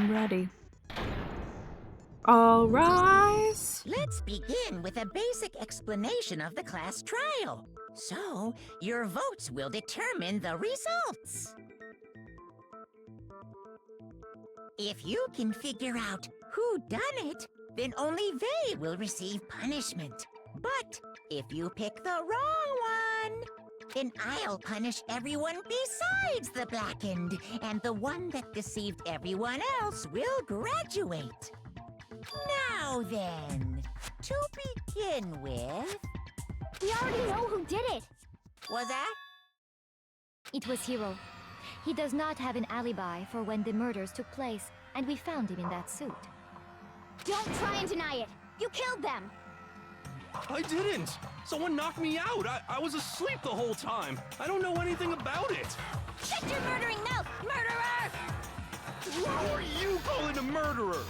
I'm ready. All rise. Let's begin with a basic explanation of the class trial. So, your votes will determine the results. If you can figure out who done it, then only they will receive punishment. But if you pick the wrong one, then I'll punish everyone besides the blackened, and the one that deceived everyone else will graduate. Now then, to begin with... We already know who did it! Was that? It was Hiro. He does not have an alibi for when the murders took place, and we found him in that suit. Don't try and deny it! You killed them! I didn't! Someone knocked me out! I was asleep the whole time! I don't know anything about it! Shut your murdering mouth, murderer! Who are you calling a murderer?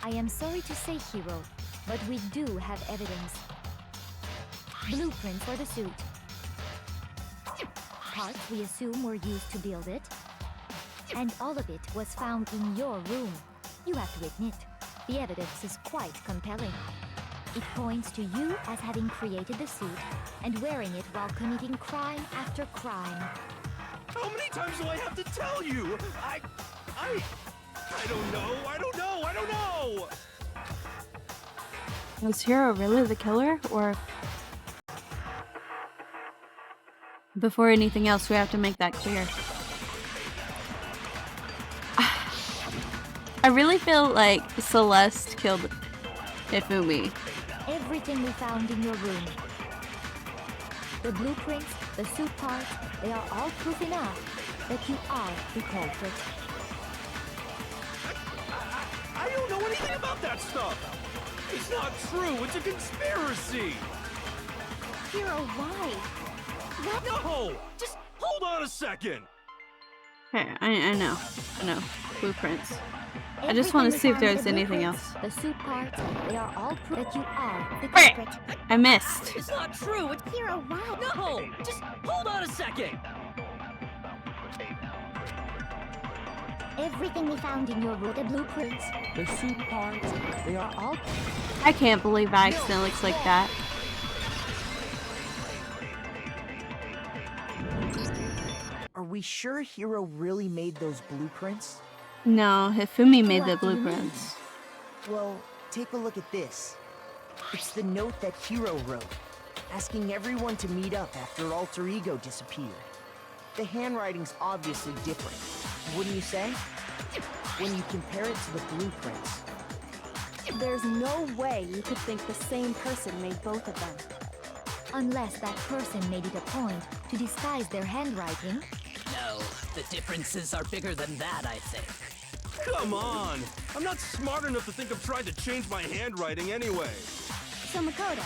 I am sorry to say, Hiro, but we do have evidence. Blueprints for the suit. Parts we assume were used to build it. And all of it was found in your room. You have to admit, the evidence is quite compelling. It points to you as having created the suit and wearing it while committing crime after crime. How many times do I have to tell you? I don't know! Was Hiro really the killer, or... Before anything else, we have to make that clear. I really feel like Celeste killed Ifumi. Everything we found in your room. The blueprints, the suit parts, they are all proof enough that you are the culprit. I don't know anything about that stuff! It's not true! It's a conspiracy! Hiro, why? What? No! Just hold on a second! Okay, I know. Blueprints. I just want to see if there's anything else. The suit parts, they are all proof that you are the Wait! culprit. I missed. It's not true! It's... Hiro, why? No! Just hold on a second! Everything we found in your room, the blueprints, the suit parts, they are all... I can't believe I accidentally clicked that. Are we sure Hiro really made those blueprints? No, Hifumi made the blueprints. Well, take a look at this. It's the note that Hiro wrote, asking everyone to meet up after Alter Ego disappeared. The handwriting's obviously different, wouldn't you say? When you compare it to the blueprints. There's no way you could think the same person made both of them. Unless that person made it a point to disguise their handwriting. No, the differences are bigger than that, I think. Come on! I'm not smart enough to think of trying to change my handwriting anyway. So Makoto,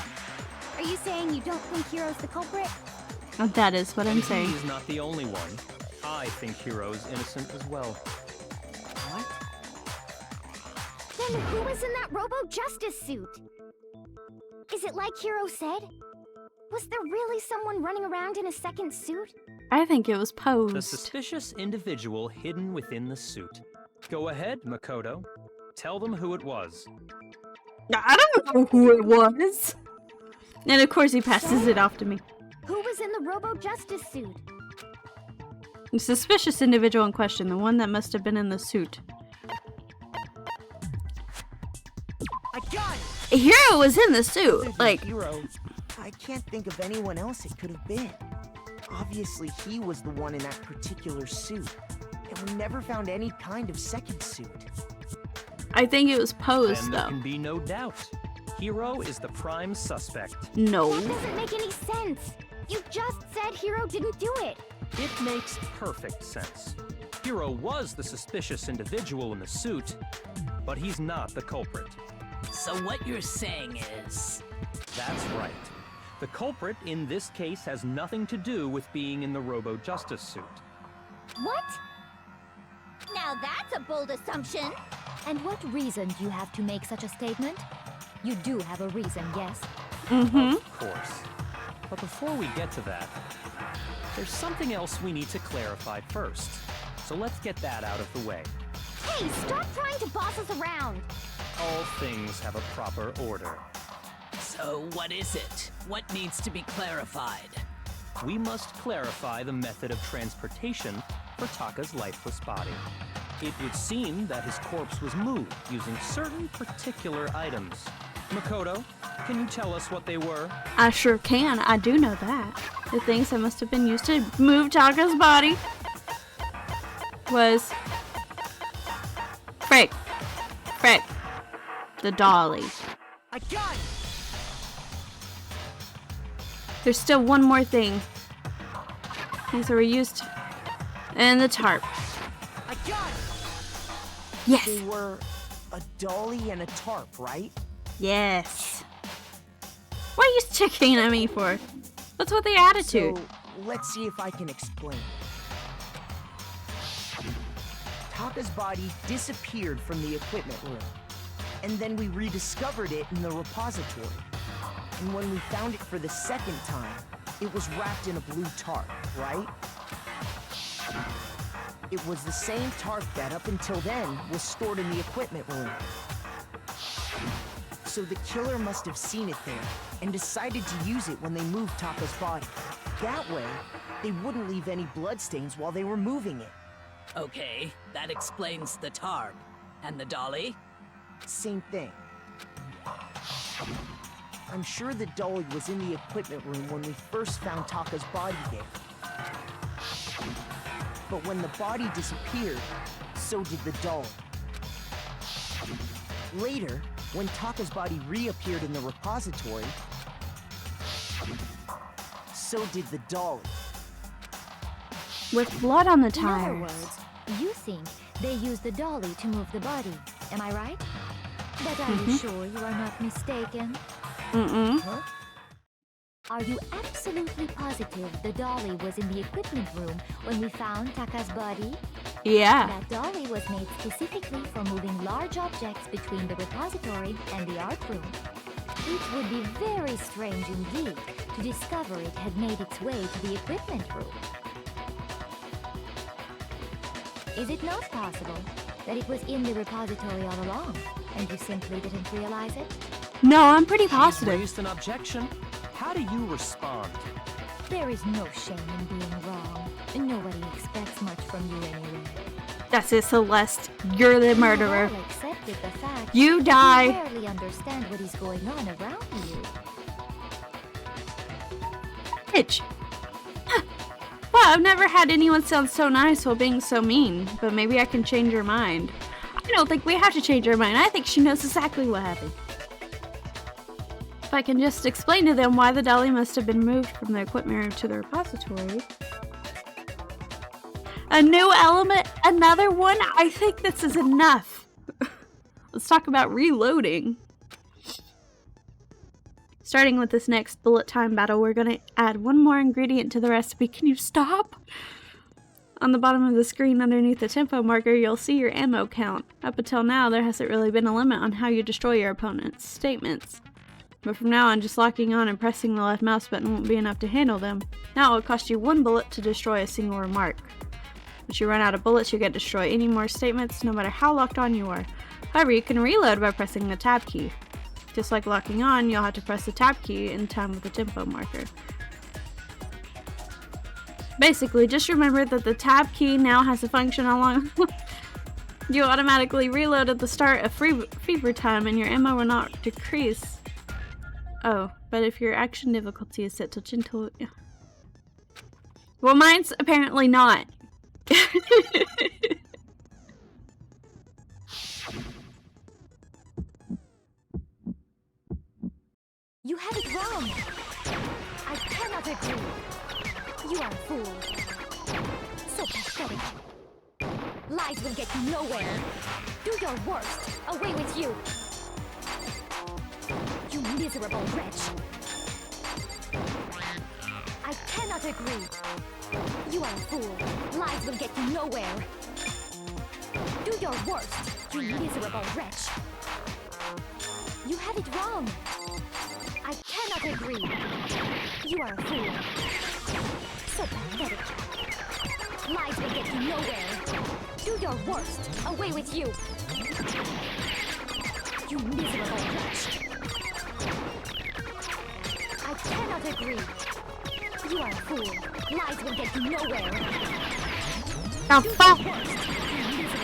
are you saying you don't think Hiro's the culprit? Oh, that is what I'm saying. He's not the only one. I think Hiro's innocent as well. What? Then who was in that Robo-Justice suit? Is it like Hiro said? Was there really someone running around in a second suit? I think it was The posed. suspicious individual hidden within the suit. Go ahead, Makoto. Tell them who it was. I don't know who it was. And of course he passes it off to me. Who was in the Robo-Justice suit? The suspicious individual in question, the one that must have been in the suit. I got it! Hiro was in the suit, like... Hiro, I can't think of anyone else it could have been. Obviously, he was the one in that particular suit. And we never found any kind of second suit. I think it was posed, And there though. can be no doubt. Hiro is the prime suspect. No. That doesn't make any sense. You just said Hiro didn't do it. It makes perfect sense. Hiro was the suspicious individual in the suit, but he's not the culprit. So what you're saying is... That's right. The culprit in this case has nothing to do with being in the Robo-Justice suit. What? Now that's a bold assumption. And what reason do you have to make such a statement? You do have a reason, yes? Mm-hmm. Of course. But before we get to that, there's something else we need to clarify first. So let's get that out of the way. Hey, stop trying to boss us around! All things have a proper order. So what is it? What needs to be clarified? We must clarify the method of transportation for Taka's lifeless body. It would seem that his corpse was moved using certain particular items. Makoto, can you tell us what they were? I sure can. I do know that. The things that must have been used to move Taka's body was Frick. The dolly. I got it! There's still one more thing. Things that were used. And the tarp. I got it! Yes. They were a dolly and a tarp, right? Yes. What are you sticking at me for? What's with the attitude? So, let's see if I can explain. Taka's body disappeared from the equipment room, and then we rediscovered it in the repository. And when we found it for the second time, it was wrapped in a blue tarp, right? It was the same tarp that up until then was stored in the equipment room. So the killer must have seen it there and decided to use it when they moved Taka's body. That way, they wouldn't leave any bloodstains while they were moving it. Okay, that explains the tarp. And the dolly? Same thing. I'm sure the dolly was in the equipment room when we first found Taka's body there. But when the body disappeared, so did the dolly. Later, when Taka's body reappeared in the repository, so did the dolly. With blood on the In other tires. words, you think they used the dolly to move the body. Am I right? But are you sure you are not mistaken? Mm-mm. Huh? Are you absolutely positive the dolly was in the equipment room when we found Taka's body? Yeah. That dolly was made specifically for moving large objects between the repository and the art room. It would be very strange indeed to discover it had made its way to the equipment room. Is it not possible that it was in the repository all along, and you simply didn't realize it? No, I'm pretty She's positive. raised an objection. How do you respond? There is no shame in being wrong. Nobody expects much from you anyway. That's it, Celeste. You're the murderer. You all accepted the fact You that die. you barely understand what is going on around you. Bitch. Huh. Well, I've never had anyone sound so nice while being so mean, but maybe I can change her mind. I don't think we have to change her mind. I think she knows exactly what happened. If I can just explain to them why the dolly must have been moved from the equipment room to the repository. A new element, another one? I think this is enough. Let's talk about reloading. Starting with this next bullet time battle, we're going to add one more ingredient to the recipe. Can you stop? On the bottom of the screen underneath the tempo marker, you'll see your ammo count. Up until now, there hasn't really been a limit on how you destroy your opponent's statements. But from now on, just locking on and pressing the left mouse button won't be enough to handle them. Now it will cost you 1 bullet to destroy a single remark. Once you run out of bullets, you get to destroy any more statements, no matter how locked on you are. However, you can reload by pressing the tab key. Just like locking on, you'll have to press the tab key in time with the tempo marker. Basically, just remember that the tab key now has a function along you automatically reload at the start of fever time and your ammo will not decrease. Oh, but if your action difficulty is set to gentle... Well, mine's apparently not. You have it wrong. I cannot agree. You are a fool. So pathetic. Lies will get you nowhere. Do your worst. Away with you. You miserable wretch. I cannot agree. You are a fool. Lies will get you nowhere. Do your worst, you miserable wretch. You have it wrong. I cannot agree. You are a fool. So pathetic. Lies will get you nowhere. Do your worst. Away with you. You miserable wretch. I cannot agree. You are a fool. Lies will get you nowhere. Oh, fuck!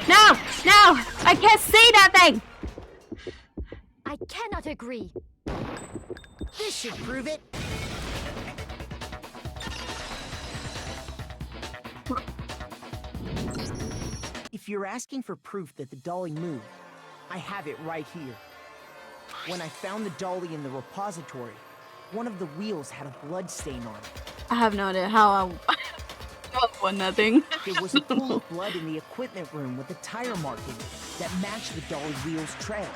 No! No! I can't see nothing! I cannot agree. This should prove it. If you're asking for proof that the dolly moved, I have it right here. When I found the dolly in the repository, one of the wheels had a blood stain on it. I have no idea how I won nothing. There was a pool of blood in the equipment room with a tire mark in it that matched the dolly wheel's trail.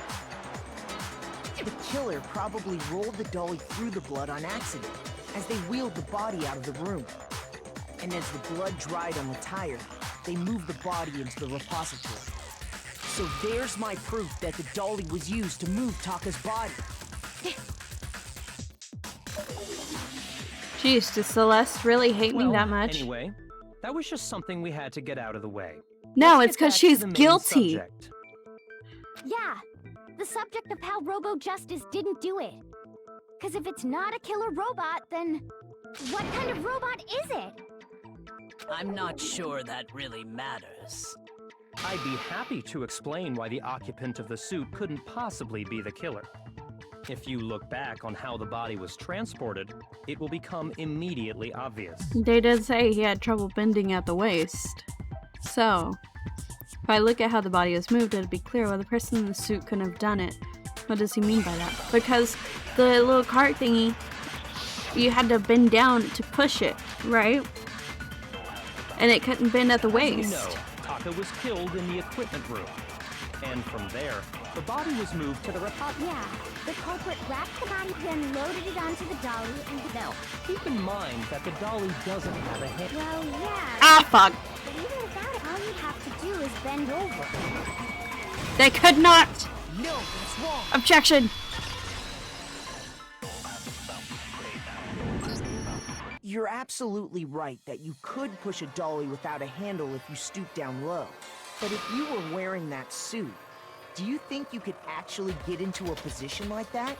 The killer probably rolled the dolly through the blood on accident as they wheeled the body out of the room. And as the blood dried on the tire, they moved the body into the repository. So there's my proof that the dolly was used to move Taka's body. Jeez, does Celeste really hate me that much? Anyway, that was just something we had to get out of the way. No, Let's it's get because back to she's the main guilty. subject. Yeah, the subject of how Robo-Justice didn't do it. Because if it's not a killer robot, then what kind of robot is it? I'm not sure that really matters. I'd be happy to explain why the occupant of the suit couldn't possibly be the killer. If you look back on how the body was transported, it will become immediately obvious. They did say he had trouble bending at the waist. So, if I look at how the body was moved, it'd be clear why the person in the suit couldn't have done it. What does he mean by that? Because the little cart thingy, you had to bend down to push it, right? And it couldn't bend at the waist. As you know, Taka was killed in the equipment room. And from there, the body was moved to the repository. Yeah, the culprit wrapped the body, then loaded it onto the dolly, and Now, keep in mind that the dolly doesn't have a head. well, yeah. Ah, fuck. But even without it, all you'd have to do is bend over. They could not! No, that's wrong. Objection! You're absolutely right that you could push a dolly without a handle if you stoop down low. But if you were wearing that suit, do you think you could actually get into a position like that?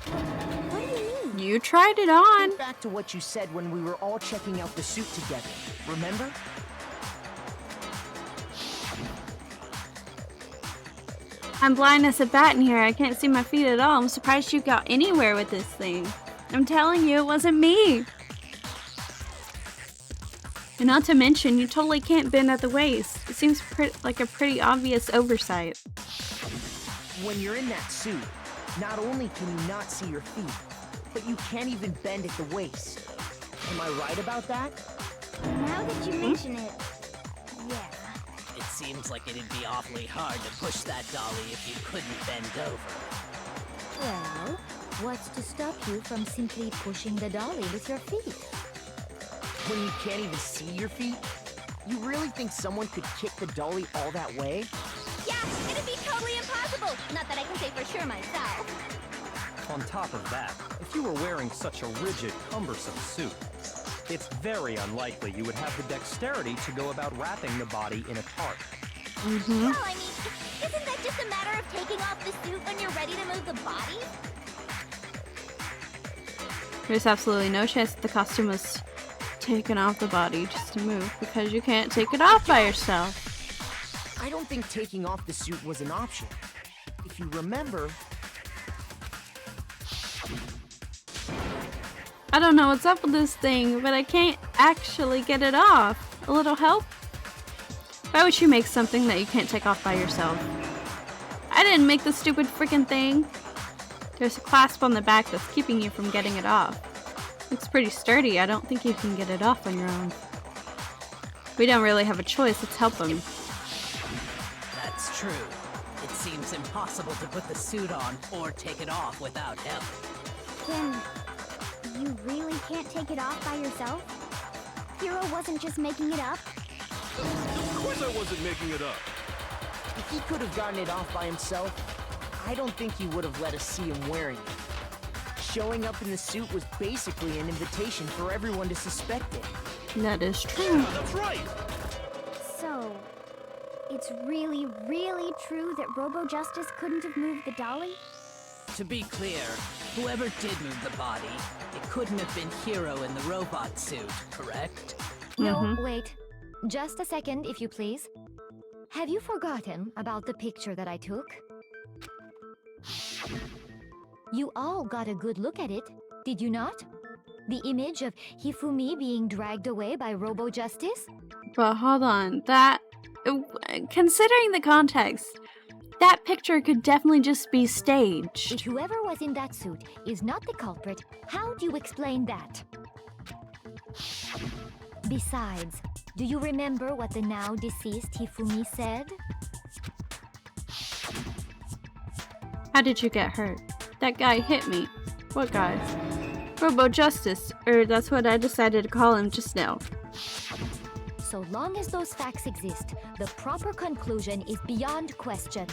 What do you mean? You tried it on. Think back to what you said when we were all checking out the suit together. Remember? I'm blind as a bat in here. I can't see my feet at all. I'm surprised you got anywhere with this thing. I'm telling you, it wasn't me. And not to mention, you totally can't bend at the waist. It seems like a pretty obvious oversight. When you're in that suit, not only can you not see your feet, but you can't even bend at the waist. Am I right about that? Now that you mention it, yeah. It seems like it'd be awfully hard to push that dolly if you couldn't bend over. Well, what's to stop you from simply pushing the dolly with your feet? When you can't even see your feet? You really think someone could kick the dolly all that way? Yeah, it'd be totally impossible. Not that I can say for sure myself. On top of that, if you were wearing such a rigid, cumbersome suit, it's very unlikely you would have the dexterity to go about wrapping the body in a tarp. Well, I mean, isn't that just a matter of taking off the suit when you're ready to move the body? There's absolutely no chance that the costume was taken off the body just to move, because you can't take it off by yourself. I don't think taking off the suit was an option. If you remember, I don't know what's up with this thing, but I can't actually get it off. A little help? Why would you make something that you can't take off by yourself? I didn't make the stupid freaking thing. There's a clasp on the back that's keeping you from getting it off. Looks pretty sturdy. I don't think you can get it off on your own. We don't really have a choice. Let's help him. That's true. It seems impossible to put the suit on or take it off without help. Then, you really can't take it off by yourself? Hero wasn't just making it up? Of course I wasn't making it up. if he could have gotten it off by himself, I don't think he would have let us see him wearing it. Showing up in the suit was basically an invitation for everyone to suspect it. That is true. Yeah, that's right. So, it's really, really true that Robo Justice couldn't have moved the dolly? To be clear, whoever did move the body, it couldn't have been Hero in the robot suit, correct? No, wait. Just a second, if you please. Have you forgotten about the picture that I took? You all got a good look at it, did you not? The image of Hifumi being dragged away by Robo Justice? But hold on, that... Considering the context, that picture could definitely just be staged. If whoever was in that suit is not the culprit, how do you explain that? Besides, do you remember what the now deceased Hifumi said? How did you get hurt? That guy hit me. What guy? Robo Justice, or that's what I decided to call him just now. So long as those facts exist, the proper conclusion is beyond question.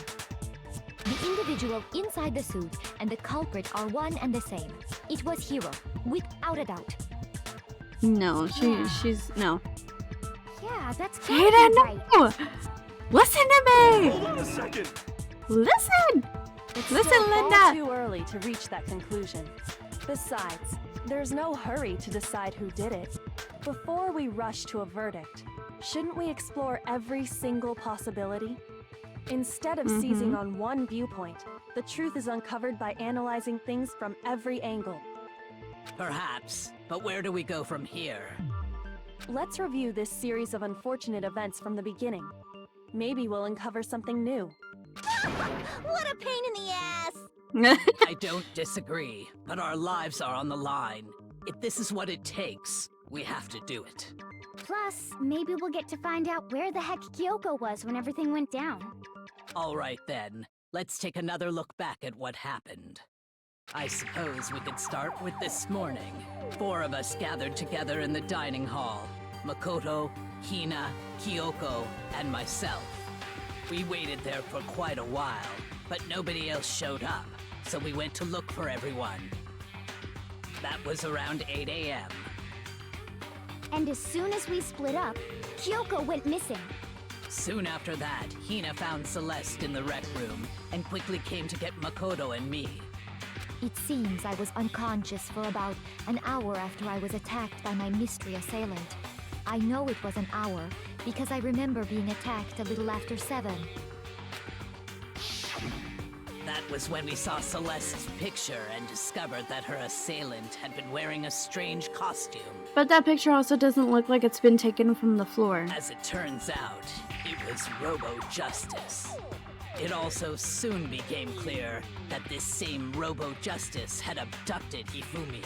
The individual inside the suit and the culprit are one and the same. It was Hero, without a doubt. No, she's no. Yeah, that's Hayden, right. no! Listen to me! Hold on a second. Listen! It's Listen, still Linda! far too early to reach that conclusion. Besides, there's no hurry to decide who did it. Before we rush to a verdict, shouldn't we explore every single possibility? Instead of seizing on one viewpoint, the truth is uncovered by analyzing things from every angle. Perhaps, but where do we go from here? Let's review this series of unfortunate events from the beginning. Maybe we'll uncover something new. What a pain in the ass! I don't disagree, but our lives are on the line. If this is what it takes, we have to do it. Plus, maybe we'll get to find out where the heck Kyoko was when everything went down. All right then, let's take another look back at what happened. I suppose we could start with this morning. 4 of us gathered together in the dining hall. Makoto, Hina, Kyoko, and myself. We waited there for quite a while, but nobody else showed up, so we went to look for everyone. That was around 8 a.m. And as soon as we split up, Kyoko went missing. Soon after that, Hina found Celeste in the rec room and quickly came to get Makoto and me. It seems I was unconscious for about an hour after I was attacked by my mystery assailant. I know it was an hour because I remember being attacked a little after 7. That was when we saw Celeste's picture and discovered that her assailant had been wearing a strange costume. But that picture also doesn't look like it's been taken from the floor. As it turns out, it was Robo Justice. It also soon became clear that this same Robo Justice had abducted Hifumi.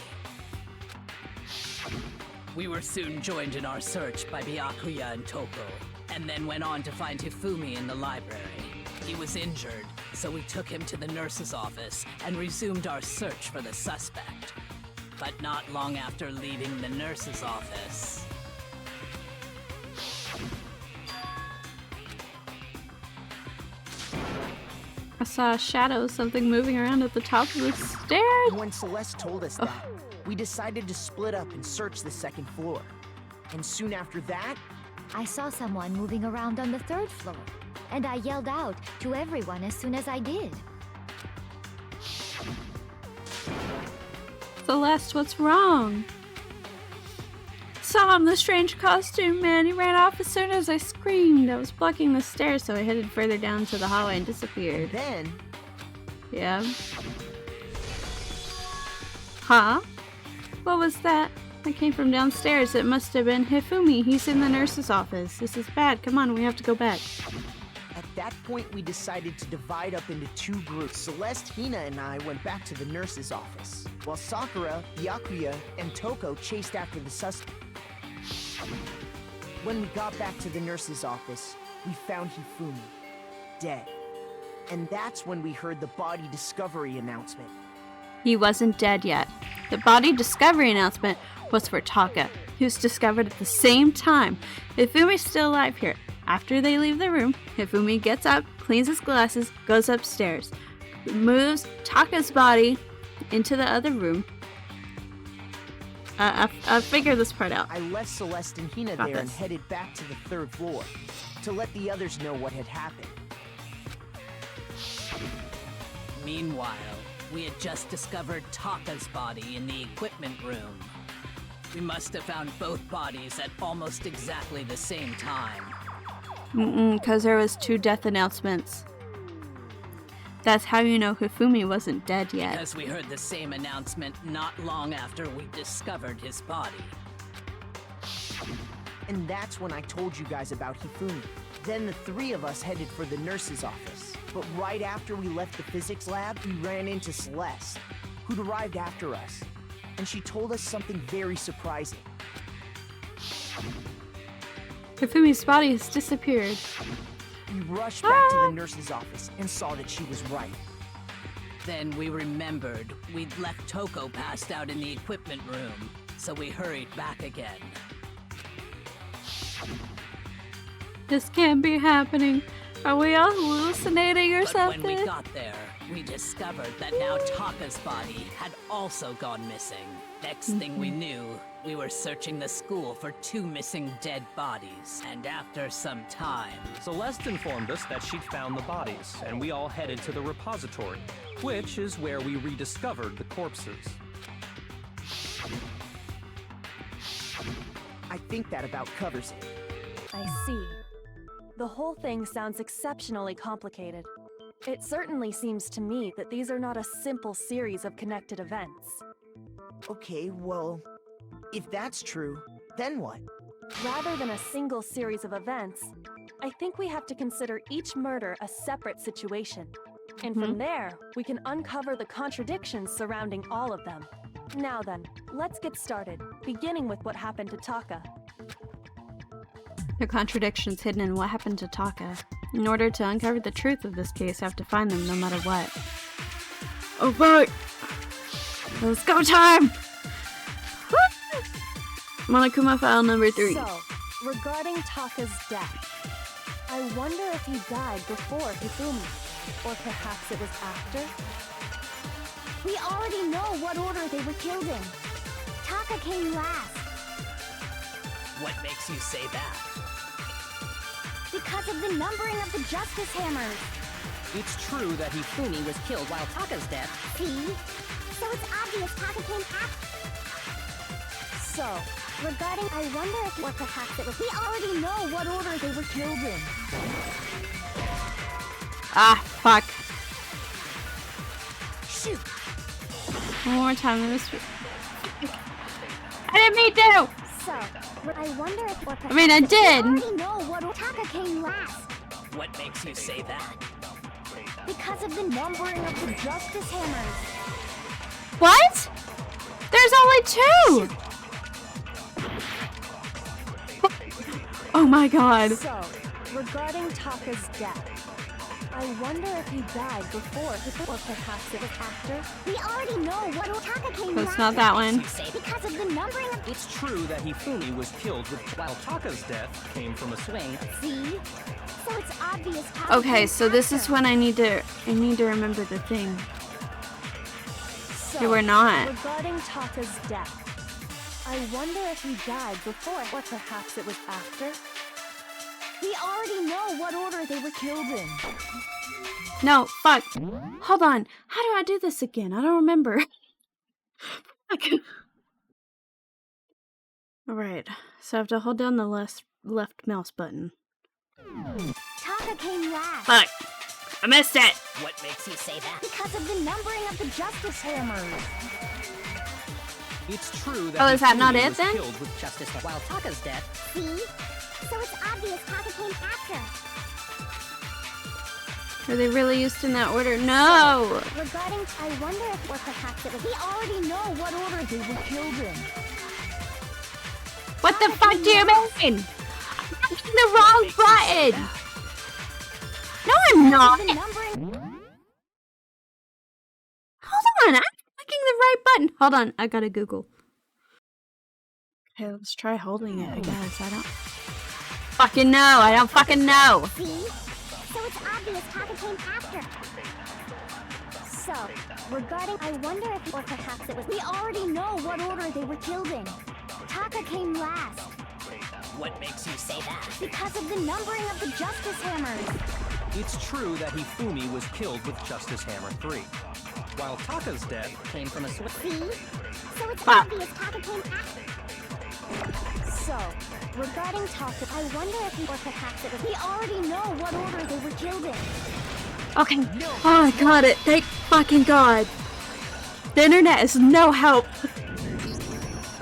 We were soon joined in our search by Byakuya and Toko, and then went on to find Hifumi in the library. He was injured, so we took him to the nurse's office and resumed our search for the suspect. But not long after leaving the nurse's office... I saw a shadow, something moving around at the top of the stairs. When Celeste told us that, we decided to split up and search the second floor. And soon after that, I saw someone moving around on the 3rd floor, and I yelled out to everyone as soon as I did. Celeste, what's wrong? Saw him, the strange costume man. He ran off as soon as I screamed. I was blocking the stairs, so I headed further down to the hallway and disappeared. then Yeah. Huh? What was that? I came from downstairs. It must have been Hifumi. He's in the nurse's office. This is bad. Come on, we have to go back. at that point we decided to divide up into 2 groups. Celeste, Hina, and I went back to the nurse's office, while Sakura, Byakuya, and Toko chased after the suspect. When we got back to the nurse's office, we found Hifumi, dead. And that's when we heard the body discovery announcement. He wasn't dead yet. The body discovery announcement was for Taka, who's discovered at the same time. Hifumi's still alive here. After they leave the room, Hifumi gets up, cleans his glasses, goes upstairs, moves Taka's body into the other room. I'll figure this part out. I left Celeste and Hina Got there and this. headed back to the 3rd floor. to let the others know what had happened. Meanwhile, we had just discovered Taka's body in the equipment room. We must have found both bodies at almost exactly the same time. Because there was 2 death announcements. That's how you know Hifumi wasn't dead yet. Because we heard the same announcement not long after we discovered his body. And that's when I told you guys about Hifumi. Then the 3 of us headed for the nurse's office. But right after we left the physics lab, we ran into Celeste, who'd arrived after us. And she told us something very surprising. Hifumi's body has disappeared. We rushed back to the nurse's office and saw that she was right. Then we remembered we'd left Toko passed out in the equipment room, so we hurried back again. This can't be happening. Are we all hallucinating or But something? when we got there, we discovered that now Taka's body had also gone missing. Next thing we knew, we were searching the school for 2 missing dead bodies. And after some time, Celeste informed us that she'd found the bodies, and we all headed to the repository, which is where we rediscovered the corpses. I think that about covers it. I see. The whole thing sounds exceptionally complicated. It certainly seems to me that these are not a simple series of connected events. Okay, well, if that's true, then what? Rather than a single series of events, I think we have to consider each murder a separate situation. And from there, we can uncover the contradictions surrounding all of them. Now then, let's get started, beginning with what happened to Taka. The contradictions hidden in what happened to Taka. In order to uncover the truth of this case, I have to find them no matter what. Oh fuck! Let's go time! Monokuma file number 3. So, regarding Taka's death, I wonder if he died before Hifumi, or perhaps it was after? We already know what order they were killed in. Taka came last. what makes you say that? Because of the numbering of the Justice Hammers. It's true that Hifumi was killed while Taka's death. See? So it's obvious Taka came after. So, Regarding, I wonder if, or perhaps it was, we already know what order they were killed in. Ah, fuck. Shoot. One more time. I didn't mean to! So, I wonder if, or perhaps I mean, I did. we already know what order Taka came last. What makes you say that? Because of the numbering of the Justice Hammers. What? There's only 2! Oh my god. So, regarding Taka's death, I wonder if he died before, or perhaps it was after. We already know what order Taka came That's last. not that one. Because of the numbering of... It's true that Hifumi was killed while Taka's death came from a swing. See? So it's obvious Taka Okay, came so this is after. when I need to remember the thing. So, Okay, we're not. Regarding Taka's death, I wonder if he died before, or perhaps it was after. We already know what order they were killed in. No, fuck. Hold on. How do I do this again? I don't remember. Alright, so I have to hold down the left mouse button. Taka came last. Fuck. I missed it. What makes you say that? Because of the numbering of the Justice Hammers. It's true that Oh, is that Hifumi not it was then? killed with Justice while Taka's death. See? So it's obvious Taka came after. Are they really used in that order? No! Regarding, I wonder if, or perhaps it was, we already know what order they were killed in. What the fuck do you mean? I'm pressing the wrong button! No, I'm not! The numbering... Hold on, I'm clicking the right button. Hold on, I gotta Google. Okay, let's try holding it, I guess. I don't fucking know. I don't fucking know. See? So it's obvious Taka came after. So, regarding, I wonder if, or perhaps it was, we already know what order they were killed in. Taka came last. What makes you say that? Because of the numbering of the Justice Hammers. It's true that Hifumi was killed with Justice Hammer 3, while Taka's death came from a switch. See? So it's Ah. obvious Taka came after. So, regarding Taka, I wonder if he, or perhaps it was, we already know what order they were killed in. Okay. Oh, I got it. Thank fucking God. The internet is no help.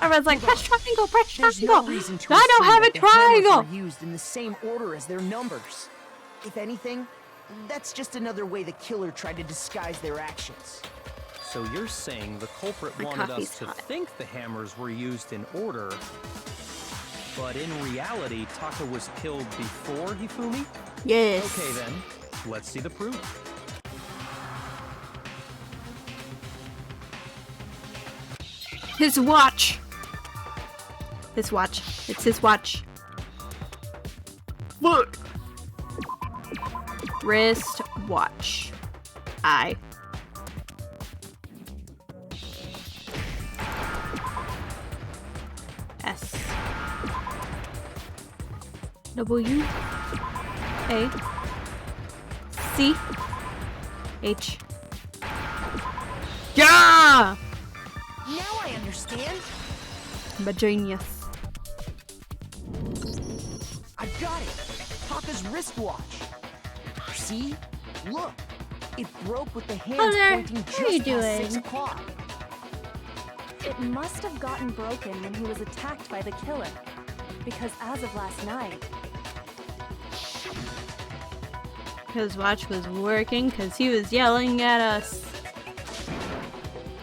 Everyone's like, press triangle, press There's triangle. no reason to I don't assume have a that the hammers triangle. are used in the same order as their numbers. If anything, that's just another way the killer tried to disguise their actions. So you're saying the culprit My wanted us coffee's to hot. think the hammers were used in order, but in reality, Taka was killed before Hifumi? Yes. Okay then, let's see the proof. His watch. His watch. It's his watch. Look. Wrist watch. I. S. W. A. C. H. Yeah! Now I understand. I'm a genius. I've got it. Taka's wristwatch. See? Look. It broke with the hands there. pointing What just are you past 6 doing? o'clock. It must have gotten broken when he was attacked by the killer. Because as of last night, His watch was working because he was yelling at us.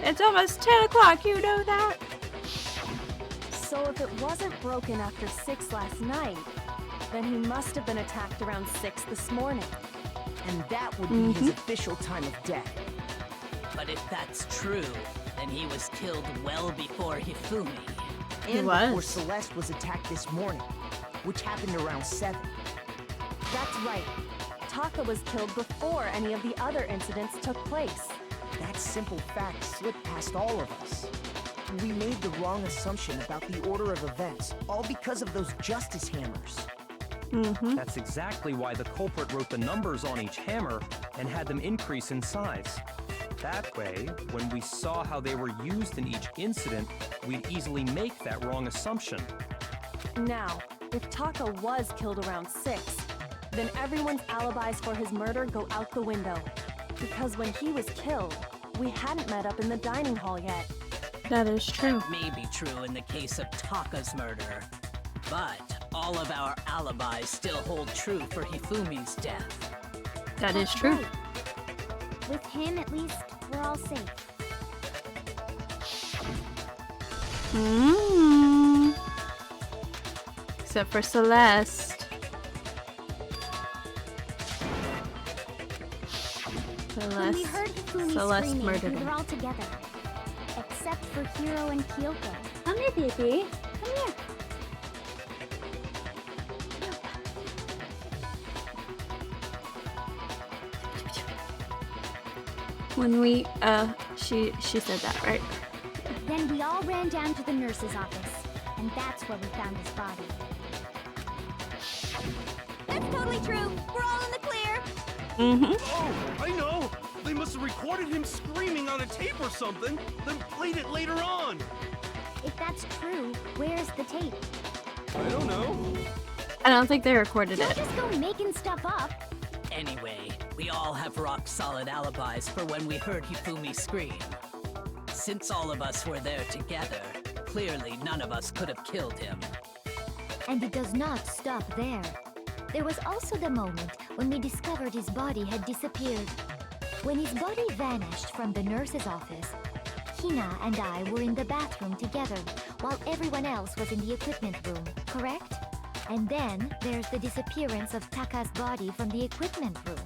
It's almost 10 o'clock, you know that? so if it wasn't broken after 6 last night, then he must have been attacked around 6 this morning. And that would be his official time of death. But if that's true, then he was killed well before Hifumi. And was. before Celeste was attacked this morning, which happened around 7. That's right. Taka was killed before any of the other incidents took place. That simple fact slipped past all of us. We made the wrong assumption about the order of events, all because of those justice hammers. That's exactly why the culprit wrote the numbers on each hammer and had them increase in size. That way, when we saw how they were used in each incident, we'd easily make that wrong assumption. Now, if Taka was killed around 6, then everyone's alibis for his murder go out the window. Because when he was killed, we hadn't met up in the dining hall yet. That is true. May be true in the case of Taka's murder, but all of our alibis still hold true for Hifumi's death. That is true. Right. With him, at least, we're all safe. Except for Celeste. When we heard Hifumi Celeste screaming, murdered we him. were all together. Except for Hiro and Kyoko. Come here, baby. Come here. When we, she said that, right? Then we all ran down to the nurse's office. And that's where we found his body. That's totally true. We're all in the clear. Oh, I know! They must have recorded him screaming on a tape or something, then played it later on! If that's true, where's the tape? I don't know. I don't think they recorded Don't it. just go making stuff up. Anyway, we all have rock-solid alibis for when we heard Hifumi scream. Since all of us were there together, clearly none of us could have killed him. And it does not stop there. There was also the moment when we discovered his body had disappeared. When his body vanished from the nurse's office, Hina and I were in the bathroom together, while everyone else was in the equipment room, correct? And then there's the disappearance of Taka's body from the equipment room.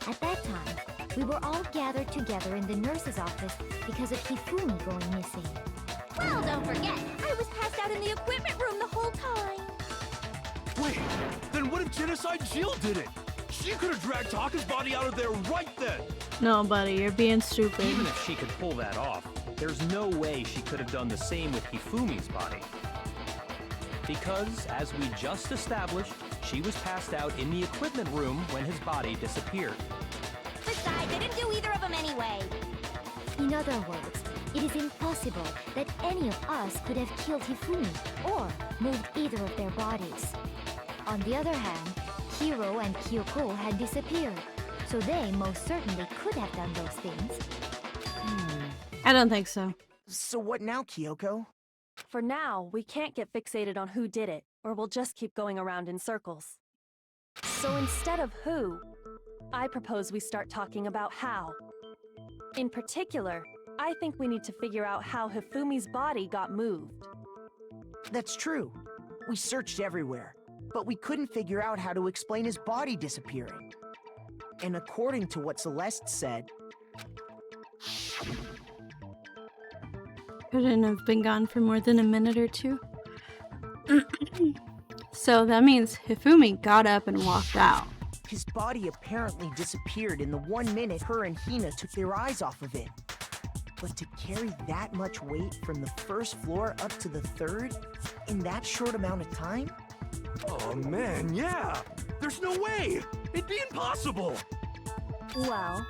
At that time, we were all gathered together in the nurse's office because of Hifumi going missing. Well, don't forget, I was passed out in the equipment room the whole time. Wait, then what if Genocide Jill did it? She could have dragged Taka's body out of there right then! No, buddy, you're being stupid. Even if she could pull that off, there's no way she could have done the same with Hifumi's body. Because, as we just established, she was passed out in the equipment room when his body disappeared. Besides, I didn't do either of them anyway. In other words, it is impossible that any of us could have killed Hifumi or moved either of their bodies. On the other hand, Hiro and Kyoko had disappeared, so they most certainly could have done those things. I don't think so. So what now, Kyoko? For now, we can't get fixated on who did it, or we'll just keep going around in circles. So instead of who, I propose we start talking about how. In particular, I think we need to figure out how Hifumi's body got moved. That's true. We searched everywhere, but we couldn't figure out how to explain his body disappearing. And according to what Celeste said, Couldn't have been gone for more than a minute or two. So that means Hifumi got up and walked out. his body apparently disappeared in the 1 minute her and Hina took their eyes off of it. But to carry that much weight from the first floor up to the third in that short amount of time? Oh man, yeah! There's no way! It'd be impossible! Well,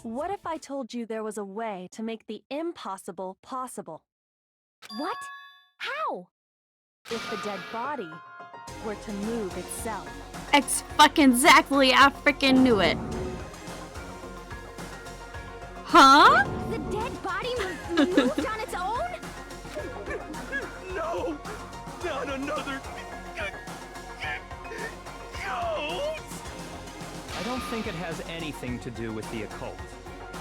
what if I told you there was a way to make the impossible possible? What? How? If the dead body were to move itself. Exactly, I freaking knew it. Huh? The dead body moved on its own? No! Not another... ghost! I don't think it has anything to do with the occult.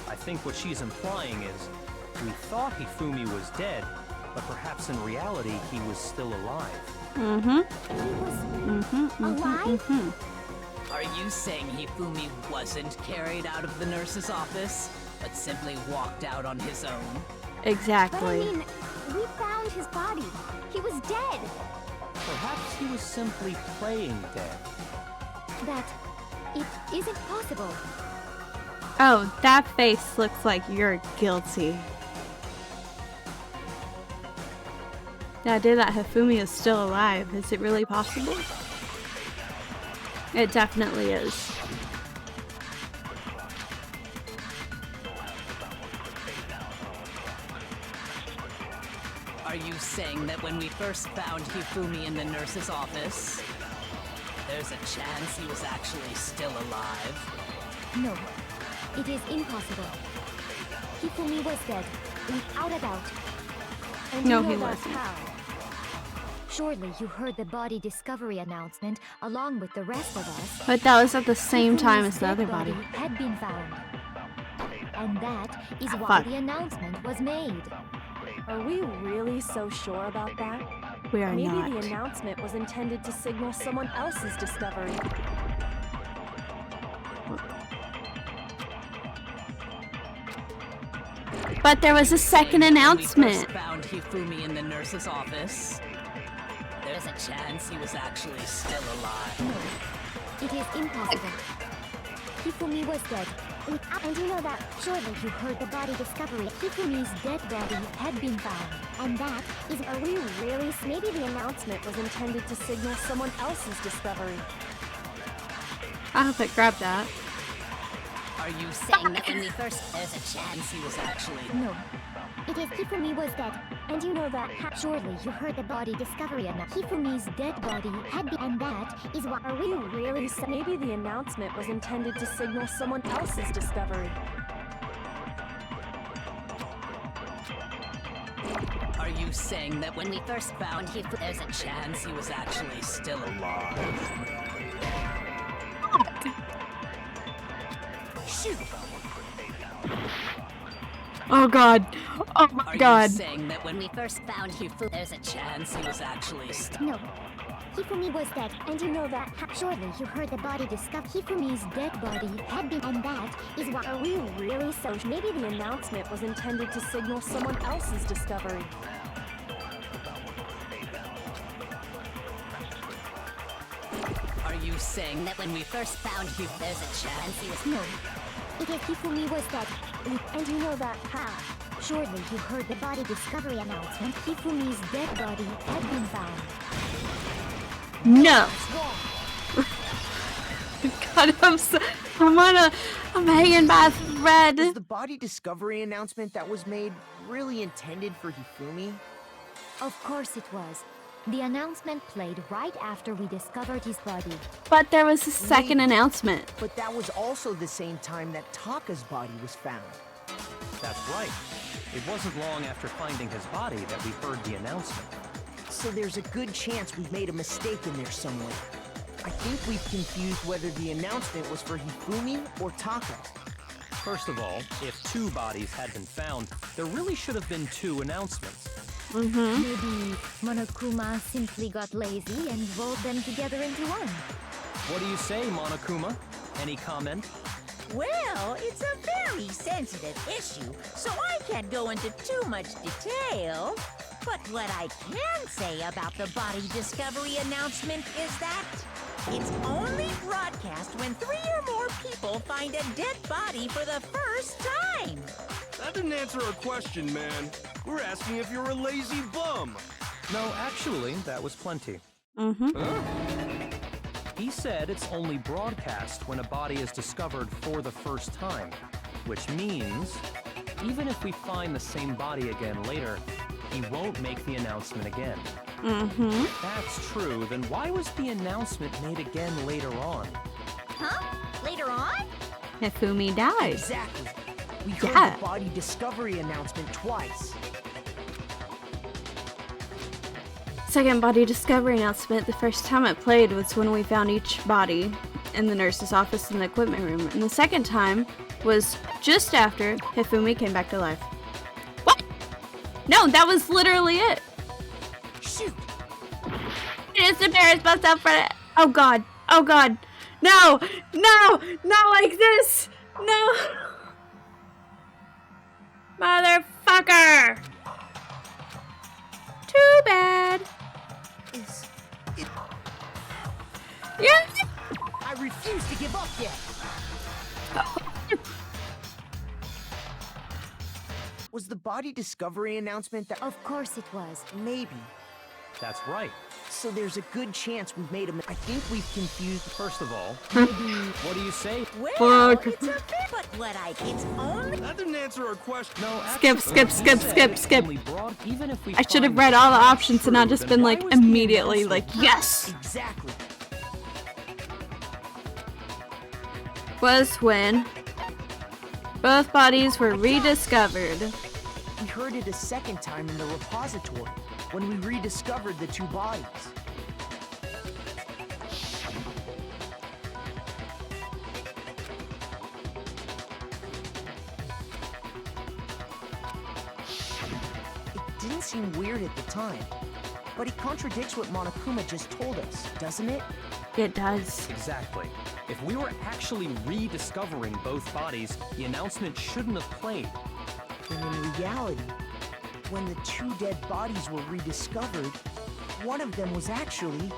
I think what she's implying is, we thought Hifumi was dead, but perhaps in reality he was still alive. Alive? Are you saying Hifumi wasn't carried out of the nurse's office, but simply walked out on his own? But I Exactly. mean, we found his body. He was dead. Perhaps he was simply playing dead. That it isn't possible. Oh, that face looks like you're guilty. The idea that Hifumi is still alive, is it really possible? It definitely is. Are you saying that when we first found Hifumi in the nurse's office, there's a chance he was actually still alive? No, it is impossible. Hifumi was dead, without a doubt. And No, you know he that's wasn't. how. Surely you heard the body discovery announcement along with the rest of us. But that was at the same time Hifumi's as the dead other body. had been found. And that is why Fuck. the announcement was made. Are we really so sure about that? We are Maybe not. the announcement was intended to signal someone else's discovery. But there was a second Saying that announcement. When we first found Hifumi in the nurse's office, there's a chance he was actually still alive. It is impossible. Hifumi was dead. And you know that surely you heard the body discovery. Hifumi's dead body had been found. And that is... Are we really? Maybe the announcement was intended to signal someone else's discovery. I hope it grabbed that. Are you saying that when we first... There's a chance he was actually... No. It is Hifumi was dead. And you know that... Surely you heard the body discovery and Hifumi's dead body had been... And that is what... Are we really? Maybe the announcement was intended to signal someone else's discovery. Are you saying that when we first found Hifumi, there's a chance he was actually still alive? Shoot! Oh god. Oh my Are god. you saying that when we first found Hifumi, there's a chance he was actually still... No. Hifumi was dead. And you know that... Surely you heard the body discovery. Hifumi's dead body had been... And that is what... Are we really so... Maybe the announcement was intended to signal someone else's discovery. Are you saying that when we first found Hifumi, there's a chance he was... No. It is Hifumi was dead. And you know that how? Surely you heard the body discovery announcement. Hifumi's dead body had been found. No. God, I'm hanging by a thread. Was the body discovery announcement that was made really intended for Hifumi? Of course it was. The announcement played right after we discovered his body. But there was a second announcement. But that was also the same time that Taka's body was found. That's right. It wasn't long after finding his body that we heard the announcement. So there's a good chance we've made a mistake in there somewhere. I think we've confused whether the announcement was for Hifumi or Taka. First of all, if 2 bodies had been found, there really should have been 2 announcements. Maybe Monokuma simply got lazy and rolled them together into one. What do you say, Monokuma? Any comment? Well, it's a very sensitive issue, so I can't go into too much detail. But what I can say about the body discovery announcement is that it's only broadcast when 3 or more people find a dead body for the first time. That didn't answer our question, man. We're asking if you're a lazy bum. No, actually, that was plenty. Huh? He said it's only broadcast when a body is discovered for the first time, which means even if we find the same body again later, he won't make the announcement again. If that's true, then why was the announcement made again later on? Huh? Later on? Hifumi died. Exactly. We heard Yeah. the body discovery announcement twice. Second body discovery announcement, the first time it played was when we found each body in the nurse's office in the equipment room. And the second time was just after Hifumi came back to life. What? No, that was literally it. Shoot! I just embarrassed myself for it. Oh god. Oh god. No! No! Not like this! No! Motherfucker! Too bad. Is it... Yeah. I refuse to give up yet. Was the body discovery announcement that... Of course it was. Maybe. That's right. So there's a good chance we've made a... I think we've confused... First of all, what do you say? Well, Fuck. it's a bit, but what it's only... That didn't answer our question. No, Skip, actually, skip, he skip, said skip, it's skip. only even if we I should have find read all the it's options and not true, just then been why like was the immediately announcement- like, yes! Exactly. Was when both bodies were rediscovered. We heard it a second time in the repository, when we rediscovered the 2 bodies. It didn't seem weird at the time, but it contradicts what Monokuma just told us, doesn't it? It does. Exactly. If we were actually rediscovering both bodies, the announcement shouldn't have played. And in reality, when the 2 dead bodies were rediscovered, one of them was actually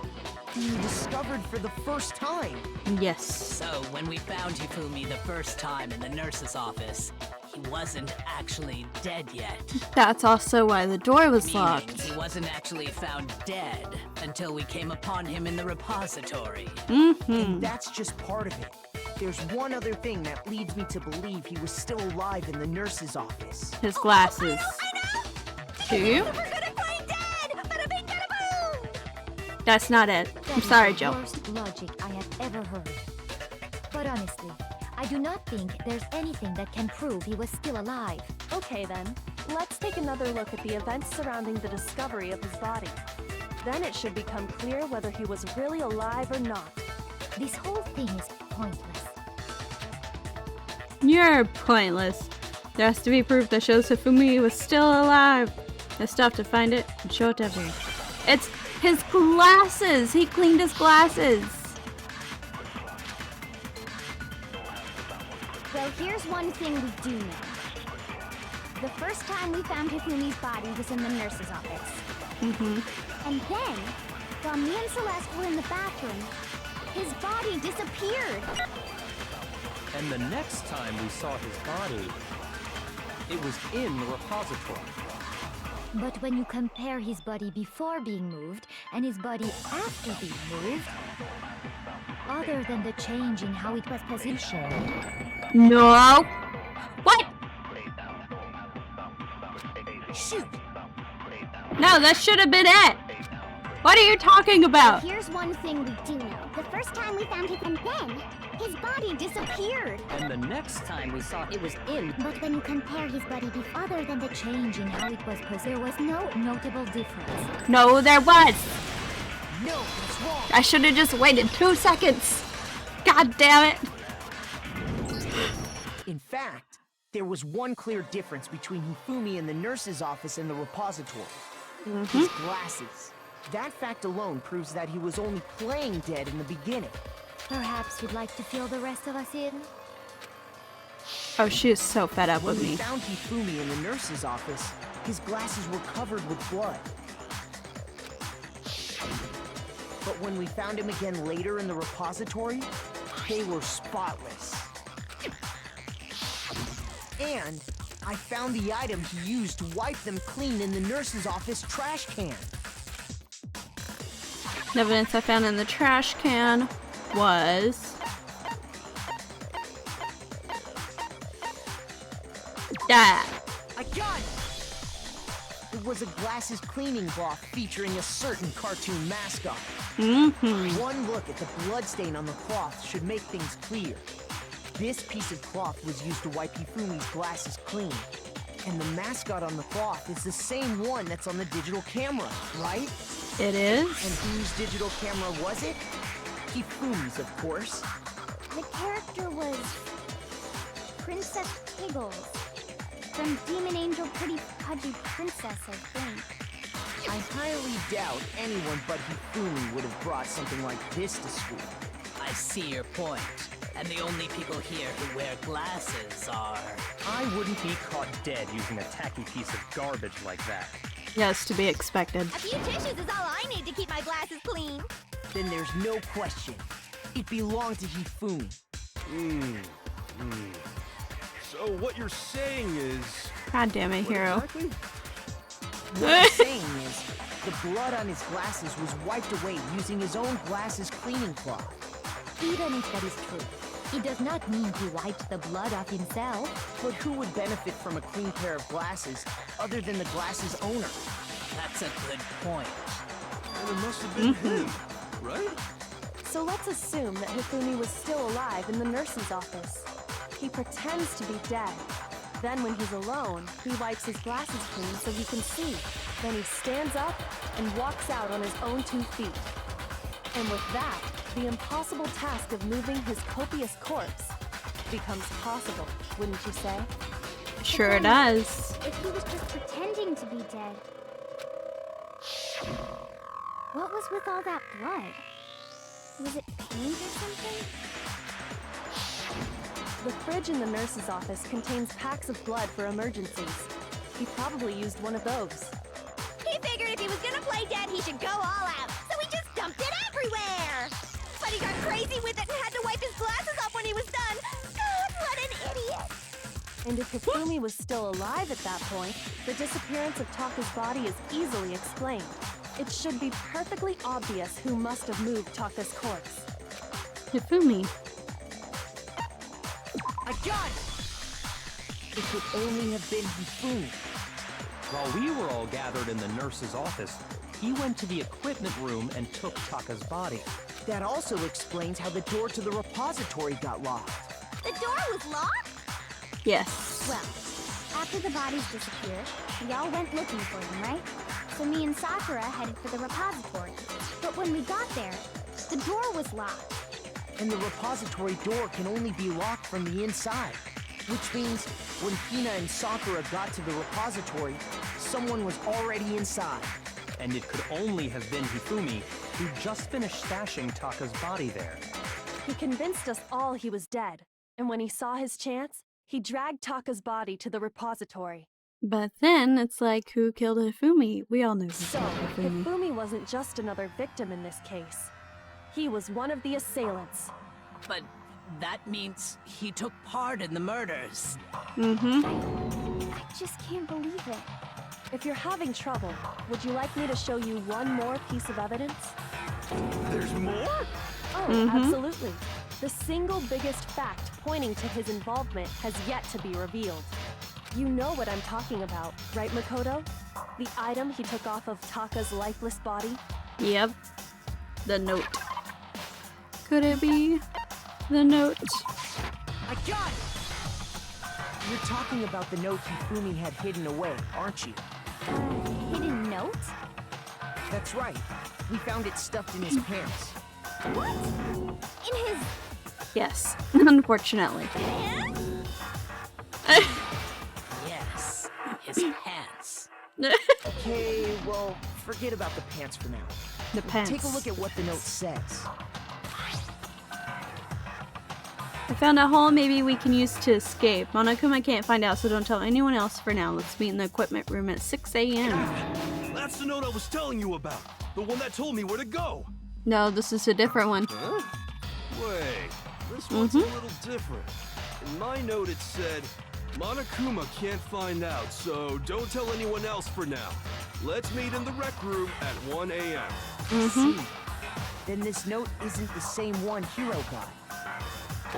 being discovered for the first time. Yes. So, when we found Hifumi the first time in the nurse's office, he wasn't actually dead yet. That's also why the door was Meaning locked. he wasn't actually found dead until we came upon him in the repository. And that's just part of it. There's one other thing that leads me to believe he was still alive in the nurse's office. His glasses. Do you? We're gonna find dead! Bada bing, bada boom! That's not it. That I'm is sorry, the Joe. worst logic I have ever heard. But honestly, I do not think there's anything that can prove he was still alive. Okay then, let's take another look at the events surrounding the discovery of his body. Then it should become clear whether he was really alive or not. This whole thing is pointless. You're pointless. There has to be proof that shows Hifumi was still alive. There's stuff to find it and show it to everyone. It's his glasses! He cleaned his glasses! Well, here's one thing we do know. The first time we found Hifumi's body was in the nurse's office. And then, while me and Celeste were in the bathroom, his body disappeared. And the next time we saw his body, It was in the repository. But when you compare his body before being moved and his body after being moved, other than the change in how it was positioned... No! What? Shoot! No, that should have been it! What are you talking about? Here's one thing we do know. The first time we found him, and then his body disappeared. And the next time we saw it was in. But when you compare his body other than the change in how it was positioned, there was no notable difference. No, there was! No, that's wrong. I should have just waited 2 seconds! God damn it! In fact, there was one clear difference between Hifumi in the nurse's office and the repository. His glasses. That fact alone proves that he was only playing dead in the beginning. Perhaps you'd like to fill the rest of us in? Oh, she is so fed up When with we me. found Hifumi in the nurse's office, his glasses were covered with blood. But when we found him again later in the repository, they were spotless. And I found the item he used to wipe them clean in the nurse's office trash can. The evidence I found in the trash can was... Yeah. I got it! It was a glasses cleaning cloth featuring a certain cartoon mascot. One look at the bloodstain on the cloth should make things clear. This piece of cloth was used to wipe Hifumi's glasses clean. And the mascot on the cloth is the same one that's on the digital camera, right? It is? And whose digital camera was it? Hifumi's, of course. The character was Princess Tiggles from Demon Angel Pretty Pudgy Princess, I think. I highly doubt anyone but Hifumi would have brought something like this to school. I see your point. And the only people here who wear glasses are... I wouldn't be caught dead using a tacky piece of garbage like that. Yes, to be expected. A few tissues is all I need to keep my glasses clean. Then there's no question. It belonged to Hifumi. So what you're saying is... God damn it, What Hero. exactly? What I'm saying is, the blood on his glasses was wiped away using his own glasses cleaning cloth. Even if that is true, it does not mean he wiped the blood off himself. But who would benefit from a clean pair of glasses other than the glasses owner? That's a good point. And it must have been him, right? So let's assume that Hifumi was still alive in the nurse's office. He pretends to be dead. Then when he's alone, he wipes his glasses clean so he can see. Then he stands up and walks out on his own 2 feet. And with that, the impossible task of moving his copious corpse becomes possible, wouldn't you say? Sure does. If he was just pretending to be dead, what was with all that blood? Was it paint or something? The fridge in the nurse's office contains packs of blood for emergencies. He probably used one of those. He figured if he was gonna play dead, he should go all out. So he just dumped it everywhere. But he got crazy with it and had to wipe his glasses off when he was done. God, what an idiot. And if Hifumi was still alive at that point, the disappearance of Taka's body is easily explained. It should be perfectly obvious who must have moved Taka's corpse. Hifumi. I got it! It could only have been Hifumi. While we were all gathered in the nurse's office, he went to the equipment room and took Taka's body. That also explains how the door to the repository got locked. The door was locked? Yes. Well, after the bodies disappeared, we all went looking for them, right? So me and Sakura headed for the repository. But when we got there, the door was locked. And the repository door can only be locked from the inside. Which means, when Hina and Sakura got to the repository, someone was already inside. And it could only have been Hifumi, who just finished stashing Taka's body there. He convinced us all he was dead, and when he saw his chance, he dragged Taka's body to the repository. But then it's like, who killed Hifumi? We all knew who So, killed Hifumi. Hifumi wasn't just another victim in this case. He was one of the assailants. But That means he took part in the murders. Mm-hmm. I just can't believe it. If you're having trouble, would you like me to show you one more piece of evidence? There's more? Oh, absolutely. The single biggest fact pointing to his involvement has yet to be revealed. You know what I'm talking about, right, Makoto? The item he took off of Taka's lifeless body? Yep. The note. Could it be the note? I got it! You're talking about the note Hifumi had hidden away, aren't you? Hidden note? That's right. We found it stuffed in his pants. What? In his Yes, unfortunately. pants? Yes, his pants. Okay, well, forget about the pants for now. The pants. Take a look at what the note says. I found a hole maybe we can use to escape. Monokuma can't find out, so don't tell anyone else for now. Let's meet in the equipment room at 6 a.m. That's the note I was telling you about. The one that told me where to go. No, this is a different one. Huh? Wait, this one's a little different. In my note it said, Monokuma can't find out, so don't tell anyone else for now. Let's meet in the rec room at 1 a.m. See. Then this note isn't the same one Hiro got.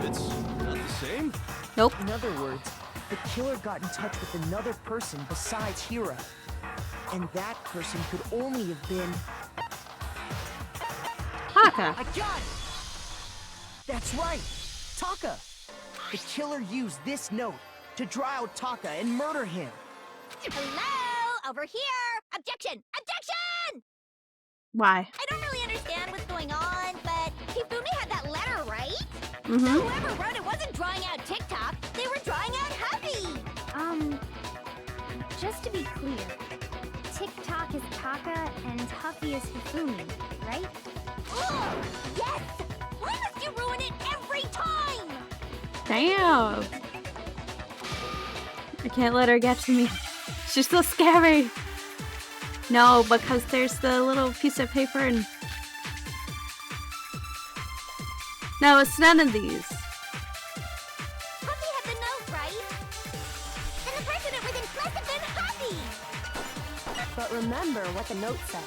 It's not the same? Nope. In other words, the killer got in touch with another person besides Hiro. And that person could only have been... Taka. I got it! That's right! Taka! The killer used this note to draw out Taka and murder him. Hello? Over here! Objection! Objection! Why? I don't really understand what's going on, but Hifumi had that letter, right? Mm-hmm. So whoever wrote it wasn't drawing out TikTok, they were drawing out Huffy! Just to be clear, TikTok is Taka and Huffy is Hifumi, right? Oh, yes! Why must you ruin it every time? Damn. I can't let her get to me. She's so scary. No, because there's the little piece of paper and... No, it's none of these. Huffy had the note, right? And the person it was in must have been Huffy! But remember what the note said.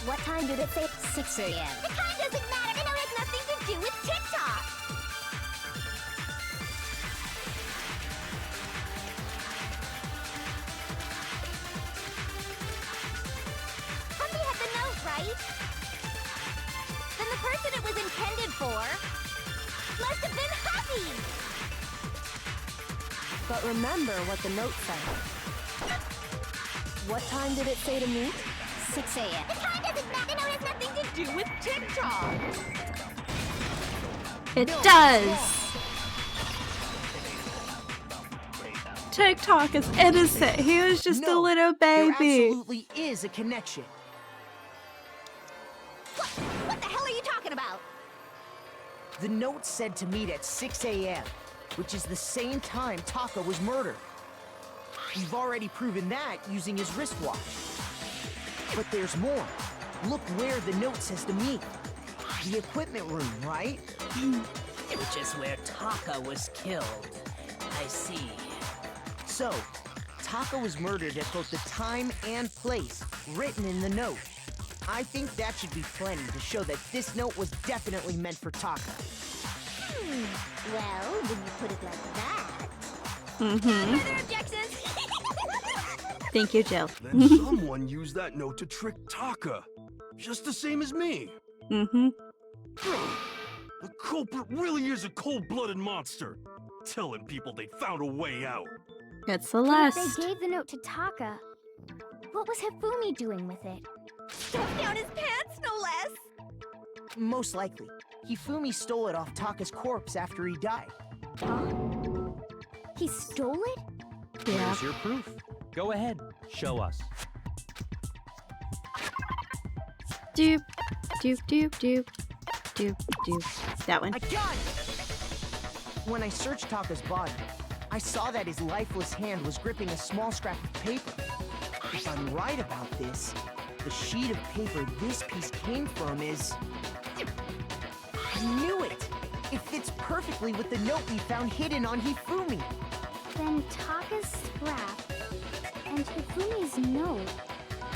What time did it say? 6 a.m. The time doesn't matter. The note has nothing to do with TikTok. Huffy had the note, right? Then the person it was intended for must have been Huffy. But remember what the note said. What time did it say to meet? 6 a.m. The time doesn't matter. The note has nothing to do with TikTok. It does. TikTok is innocent. He was just a little There baby. absolutely is a connection. What the hell are you talking about? The note said to meet at 6 a.m., which is the same time Taka was murdered. We've already proven that using his wristwatch. But there's more. Look where the note says to meet. The equipment room, right? Which is where Taka was killed. I see. So, Taka was murdered at both the time and place written in the note. I think that should be plenty to show that this note was definitely meant for Taka. Well, when you put it like that. Mm-hmm. Further objections? Thank you, Jill. Then someone used that note to trick Taka. Just the same as me. Mm-hmm. The culprit really is a cold-blooded monster. Telling people they found a way out. It's But if Celeste. they gave the note to Taka, what was Hifumi doing with it? Stuffed down his pants, no less! Most likely, Hifumi stole it off Taka's corpse after he died. He stole it? Yeah. Here's your proof. Go ahead, show us. Doop, doop, doop, doop, doop, doop. That one. I got it! When I searched Taka's body, I saw that his lifeless hand was gripping a small scrap of paper. If I'm right about this, the sheet of paper this piece came from is... I knew it! It fits perfectly with the note we found hidden on Hifumi. Then Taka's scrap and Hifumi's note.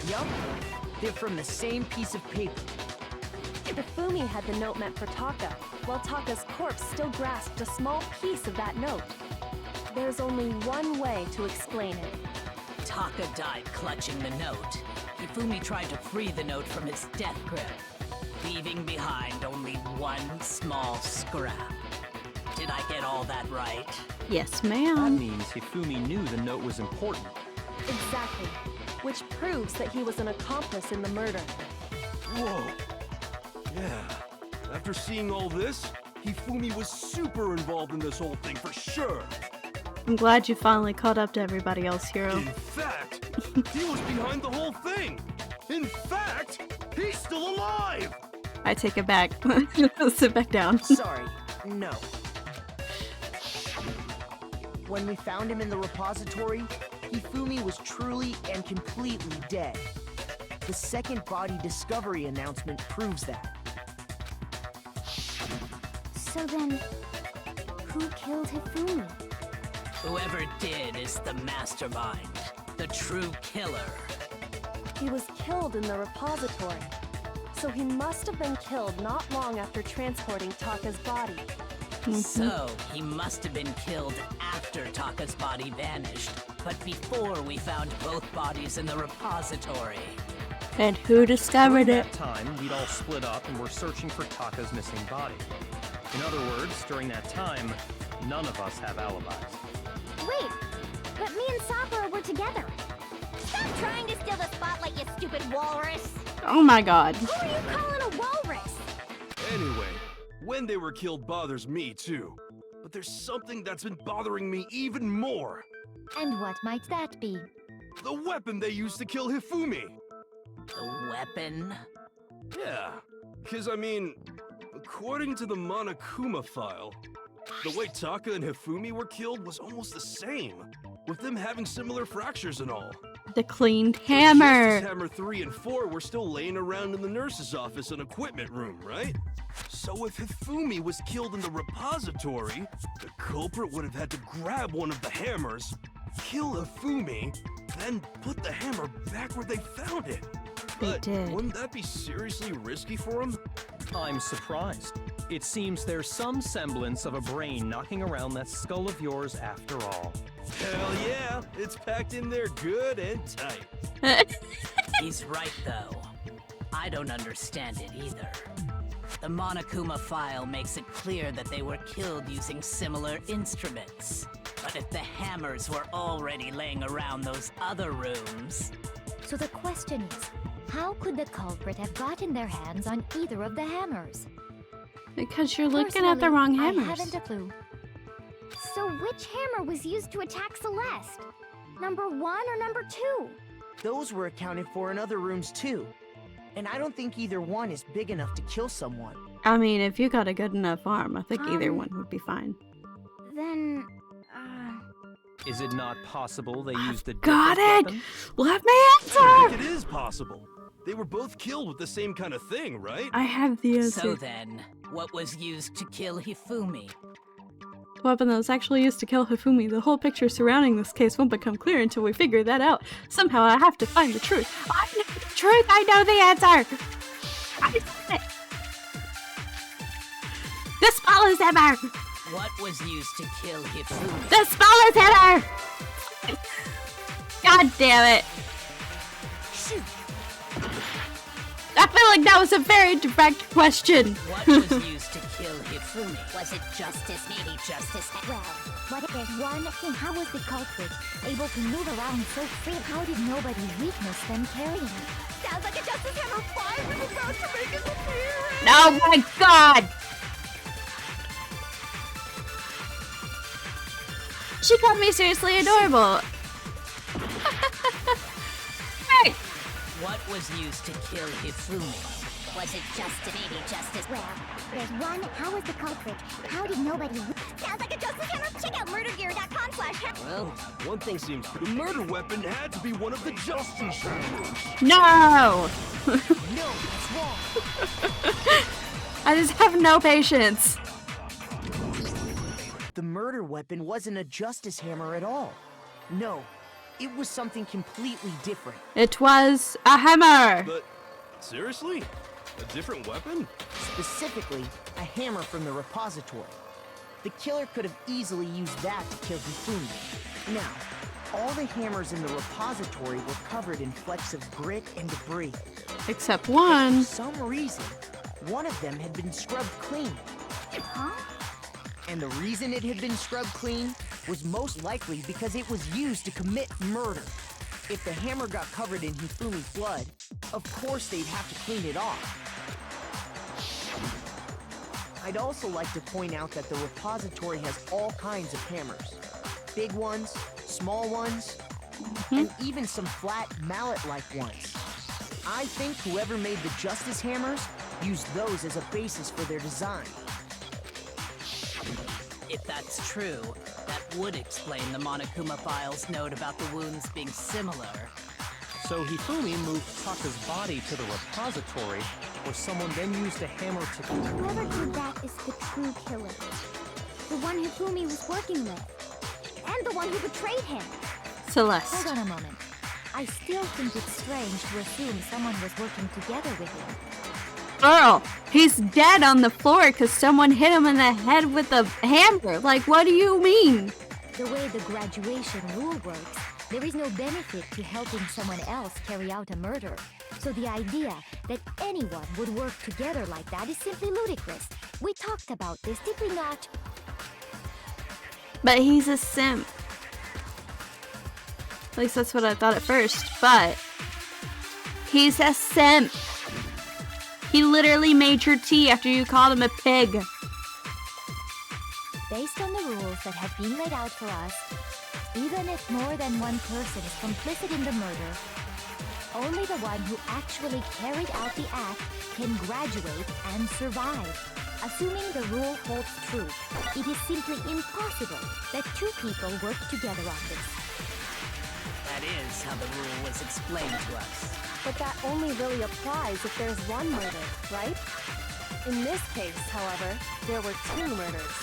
Yup, they're from the same piece of paper. Hifumi had the note meant for Taka, while Taka's corpse still grasped a small piece of that note. There's only one way to explain it. Taka died clutching the note. Hifumi tried to free the note from his death grip, leaving behind only one small scrap. Did I get all that right? Yes, That ma'am. means Hifumi knew the note was important. Exactly. Which proves that he was an accomplice in the murder. Whoa. Yeah. After seeing all this, Hifumi was super involved in this whole thing for sure. I'm glad you finally caught up to everybody else, Hero. In fact, he was behind the whole thing. In fact, he's still alive. I take it back. Sit back down. Sorry, no. When we found him in the repository, Hifumi was truly and completely dead. The second body discovery announcement proves that. So then, who killed Hifumi? Whoever did is the mastermind, the true killer. He was killed in the repository. So he must have been killed not long after transporting Taka's body. So, he must have been killed after Taka's body vanished, but before we found both bodies in the repository. And who discovered During it? that time, we'd all split up and were searching for Taka's missing body. In other words, during that time, none of us have alibis. Wait, but me and Sakura were together. Stop trying to steal the spotlight, you stupid walrus! Oh my god. Who are you calling a walrus? Anyway, when they were killed bothers me too. But there's something that's been bothering me even more. And what might that be? The weapon they used to kill Hifumi. The weapon? Yeah, because I mean, according to the Monokuma file, the way Taka and Hifumi were killed was almost the same, with them having similar fractures and all. The cleaned Just hammer. as Hammer 3 and 4 were still laying around in the nurse's office and equipment room, right? So if Hifumi was killed in the repository, the culprit would have had to grab one of the hammers, kill Hifumi, then put the hammer back where they found it. They But did. wouldn't that be seriously risky for him? I'm surprised. It seems there's some semblance of a brain knocking around that skull of yours after all. Hell yeah, it's packed in there good and tight. He's right, though. I don't understand it either. The Monokuma file makes it clear that they were killed using similar instruments. But if the hammers were already laying around those other rooms... So the question is, how could the culprit have gotten their hands on either of the hammers? Because you're looking at the Personally, wrong I hammers. haven't a clue. So which hammer was used to attack Celeste? Number 1 or number 2? Those were accounted for in other rooms too. And I don't think either one is big enough to kill someone. I mean, if you got a good enough arm, I think either Um, one would be fine. Then, Is it not possible they used a Got different it! weapon? Love my I answer! think it is possible. They were both killed with the same kind of thing, right? I have the answer. So then, what was used to kill Hifumi? The weapon that was actually used to kill Hifumi. The whole picture surrounding this case won't become clear until we figure that out. Somehow I have to find the truth. I know the truth! I know the answer! I found it! The Spaller's hammer! What was used to kill Hifumi? The Spaller's hammer! God damn it! Shoot! I feel like that was a very direct question. What was used to kill Hifumi? Was it justice? Maybe justice. Well, what if there's one thing? How was the culprit able to move around so free? How did nobody witness them carrying it? sounds like a Justice Hammer 5 is about to make his appearance! Oh my god! She called me seriously adorable. Hey! What was used to kill Hifumi? Was it justice? Maybe justice. Well, there's one. How was the culprit? How did nobody... Sounds like a Justice Hammer. Check out murdergear.com/. Well, one thing seems clear. The murder weapon had to be one of the Justice Hammers. No! No, that's wrong. I just have no patience. The murder weapon wasn't a justice hammer at all. No, it was something completely different. It was a hammer! But, seriously? A different weapon? Specifically, a hammer from the repository. The killer could have easily used that to kill Hifumi. Now, all the hammers in the repository were covered in flecks of grit and debris. Except For one. some reason, one of them had been scrubbed clean. Huh? And the reason it had been scrubbed clean was most likely because it was used to commit murder. If the hammer got covered in Hifumi's blood, of course they'd have to clean it off. I'd also like to point out that the repository has all kinds of hammers. Big ones, small ones, and even some flat mallet-like ones. I think whoever made the justice hammers used those as a basis for their design. If that's true, that would explain the Monokuma file's note about the wounds being similar. So Hifumi moved Taka's body to the repository, where someone then used a hammer to... Whoever did that is the true killer. The one Hifumi was working with. And the one who betrayed him. Celeste. Hold on a moment. I still think it's strange to assume someone was working together with him. Girl, he's dead on the floor because someone hit him in the head with a hammer. Like, what do you mean? The way the graduation rule works, there is no benefit to helping someone else carry out a murder. So the idea that anyone would work together like that is simply ludicrous. We talked about this, did we not? But he's a simp. At least that's what I thought at first, but he's a simp. He literally made your tea after you called him a pig. Based on the rules that have been laid out for us, even if more than one person is complicit in the murder, only the one who actually carried out the act can graduate and survive. Assuming the rule holds true, it is simply impossible that two people work together on this. That is how the rule was explained to us. But that only really applies if there's one murder, right? In this case, however, there were two murders.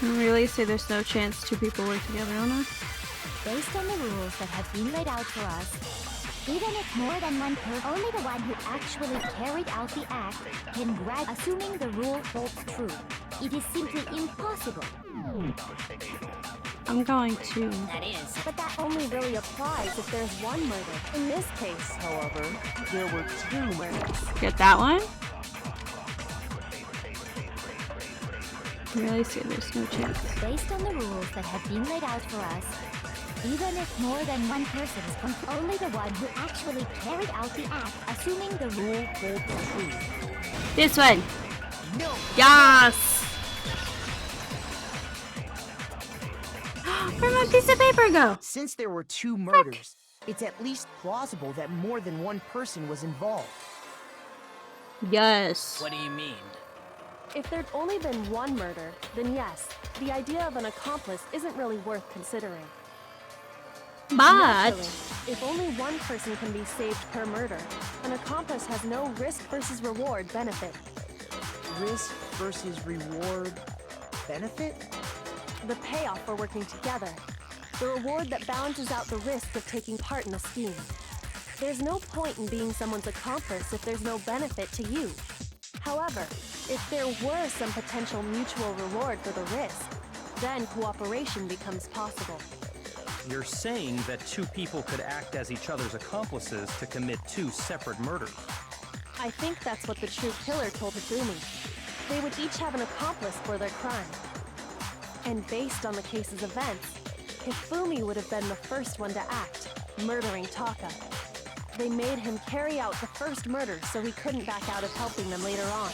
You really say there's no chance two people work together on this? Based on the rules that have been laid out for us, even if more than one person, only the one who actually carried out the act can graduate. Assuming the rule holds true, it is simply impossible. I'm going to. That is. But that only really applies if there's one murder. In this case, however, there were two murders. Get that one? You really say there's no chance. Based on the rules that have been laid out for us, even if more than one person is only the one who actually carried out the act, assuming the rule holds true. This one. No! Yes! Where'd my piece of paper go? Since there were two murders, it's at least plausible that more than one person was involved. Yes. What do you mean? If there'd only been one murder, then yes, the idea of an accomplice isn't really worth considering. But Naturally, if only one person can be saved per murder, an accomplice has no risk versus reward benefit. Risk versus reward benefit? The payoff for working together. The reward that balances out the risk of taking part in a scheme. There's no point in being someone's accomplice if there's no benefit to you. However, if there were some potential mutual reward for the risk, then cooperation becomes possible. You're saying that two people could act as each other's accomplices to commit two separate murders. I think that's what the true killer told Hifumi. They would each have an accomplice for their crime. And based on the case's events, Hifumi would have been the first one to act, murdering Taka. They made him carry out the first murder so he couldn't back out of helping them later on.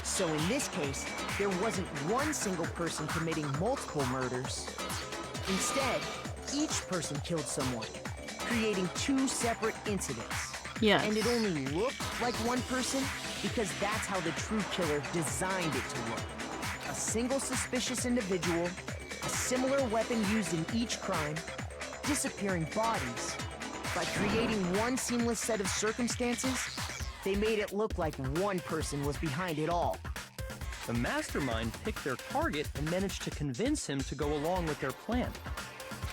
So in this case, there wasn't one single person committing multiple murders. Instead, each person killed someone, creating two separate incidents. yes. And it only looked like one person because that's how the true killer designed it to look. A single suspicious individual, a similar weapon used in each crime, disappearing bodies. By creating one seamless set of circumstances, they made it look like one person was behind it all. The mastermind picked their target and managed to convince him to go along with their plan.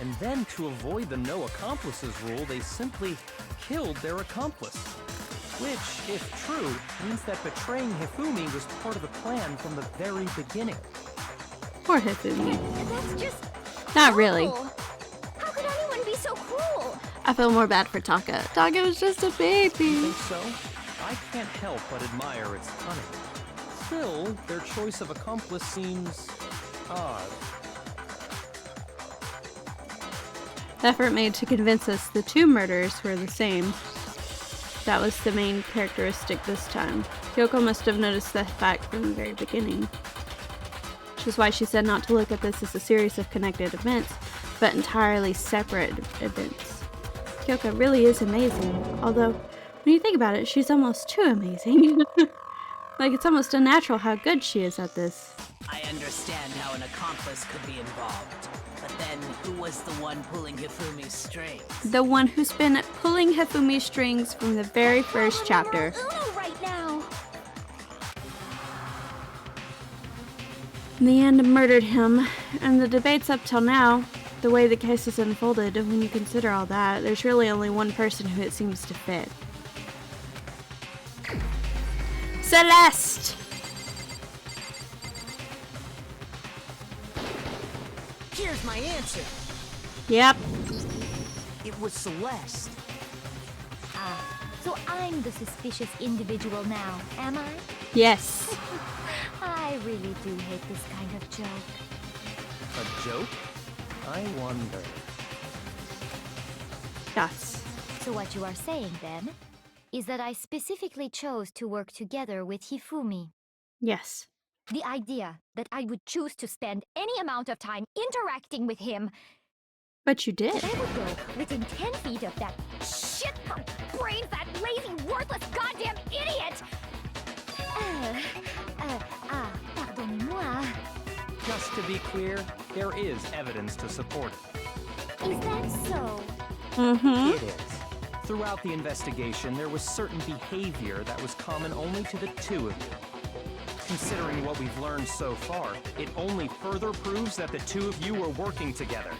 And then, to avoid the no accomplices rule, they simply killed their accomplice. Which, if true, means that betraying Hifumi was part of the plan from the very beginning. Poor Hifumi. That's just Not really. awful. How could anyone be so cruel? I feel more bad for Taka. Taka was just a You baby. think so? I can't help but admire its cunning. Still, their choice of accomplice seems odd. The effort made to convince us the two murders were the same. That was the main characteristic this time. Kyoko must have noticed that fact from the very beginning. Which is why she said not to look at this as a series of connected events, but entirely separate events. Kyoko really is amazing, although when you think about it, she's almost too amazing. Like, it's almost unnatural how good she is at this. I understand how an accomplice could be involved. But then, who was the one pulling Hifumi's strings? The one who's been pulling Hifumi's strings from the very first chapter. Uno right now. In the end, murdered him. And the debates up till now, the way the case has unfolded, when you consider all that, there's really only one person who it seems to fit. Celeste! Here's my answer. Yep. It was Celeste. Ah, so I'm the suspicious individual now, am I? Yes. I really do hate this kind of joke. A joke? I wonder. Yes. So what you are saying, then, is that I specifically chose to work together with Hifumi. Yes. The idea that I would choose to spend any amount of time interacting with him, But you did. that I would go within 10 feet of that shit brain fat, lazy, worthless, goddamn idiot! Pardonnez-moi. Just to be clear, there is evidence to support it. Is that so? Mm-hmm. It is. Throughout the investigation, there was certain behavior that was common only to the two of you. Considering what we've learned so far, it only further proves that the two of you were working together.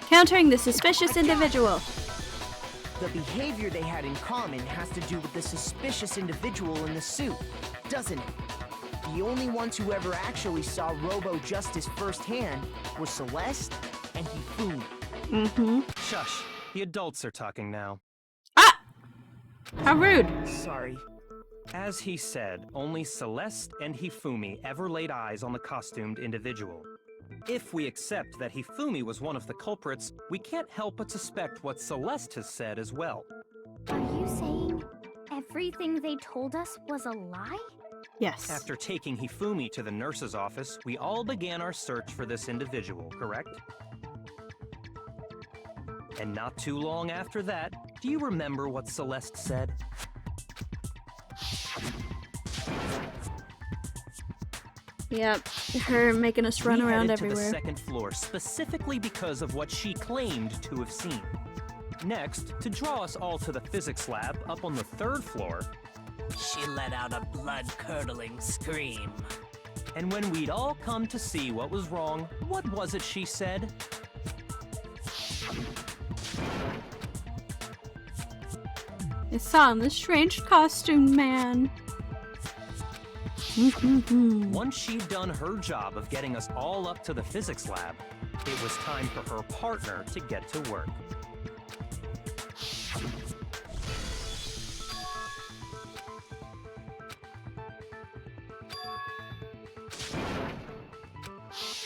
Countering the suspicious individual. The behavior they had in common has to do with the suspicious individual in the suit, doesn't it? The only ones who ever actually saw Robo-Justice firsthand were Celeste and Hifumi. Mm-hmm. Shush. The adults are talking now. Ah! How rude. Sorry. As he said, only Celeste and Hifumi ever laid eyes on the costumed individual. If we accept that Hifumi was one of the culprits, we can't help but suspect what Celeste has said as well. Are you saying everything they told us was a lie? Yes. After taking Hifumi to the nurse's office, we all began our search for this individual, correct? And not too long after that, do you remember what Celeste said? Yep. Her making us run We around headed everywhere. to the second floor specifically because of what she claimed to have seen. Next, to draw us all to the physics lab up on the third floor, She let out a blood-curdling scream. and when we'd all come to see what was wrong, what was it she said? I saw the strange costume man. Once she'd done her job of getting us all up to the physics lab, it was time for her partner to get to work.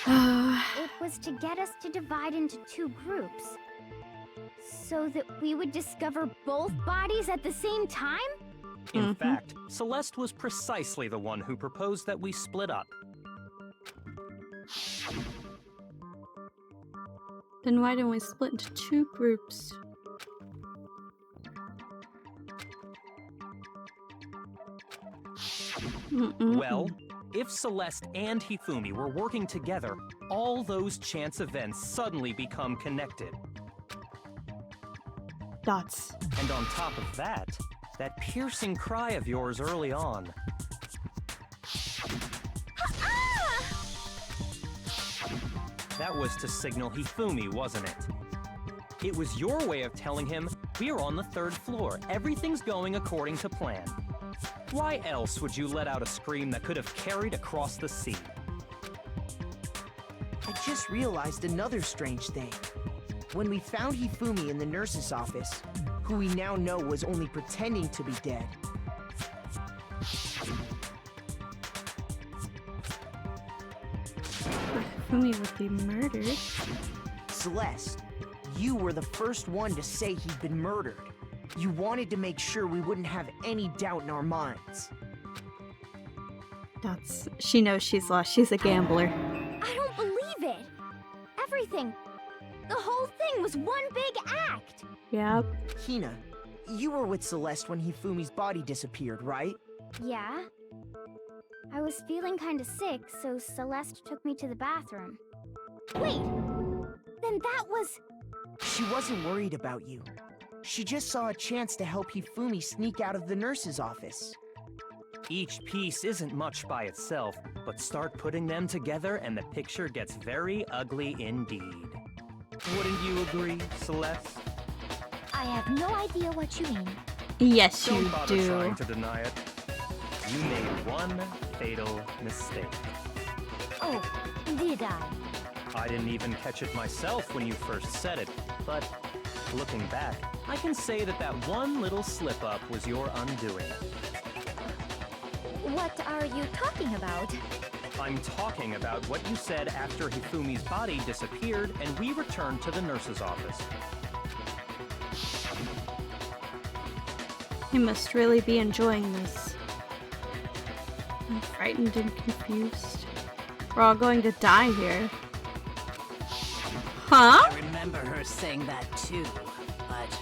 It was to get us to divide into two groups. So that we would discover both bodies at the same time? In fact, Celeste was precisely the one who proposed that we split up. Then why don't we split into two groups? Well, if Celeste and Hifumi were working together, all those chance events suddenly become connected. Dots. And on top of that, that piercing cry of yours early on. That was to signal Hifumi, wasn't it? It was your way of telling him, we're on the 3rd floor, everything's going according to plan. Why else would you let out a scream that could have carried across the sea? I just realized another strange thing. When we found Hifumi in the nurse's office, who we now know was only pretending to be dead, Hifumi would be murdered. Celeste, you were the first one to say he'd been murdered. You wanted to make sure we wouldn't have any doubt in our minds. Dots. She knows she's lost. She's a gambler. I don't believe it. Everything. The whole thing was one big act. Yep. Hina, you were with Celeste when Hifumi's body disappeared, right? Yeah. I was feeling kinda sick, so Celeste took me to the bathroom. Wait! Then that was... She wasn't worried about you. She just saw a chance to help Hifumi sneak out of the nurse's office. Each piece isn't much by itself, but start putting them together and the picture gets very ugly indeed. Wouldn't you agree, Celeste? I have no idea what you mean. Yes, Don't you bother do. trying to deny it. You made one fatal mistake. Oh, did I? I didn't even catch it myself when you first said it, but looking back, I can say that that one little slip-up was your undoing. What are you talking about? I'm talking about what you said after Hifumi's body disappeared and we returned to the nurse's office. He must really be enjoying this. I'm frightened and confused. We're all going to die here. Huh? I remember her saying that too, but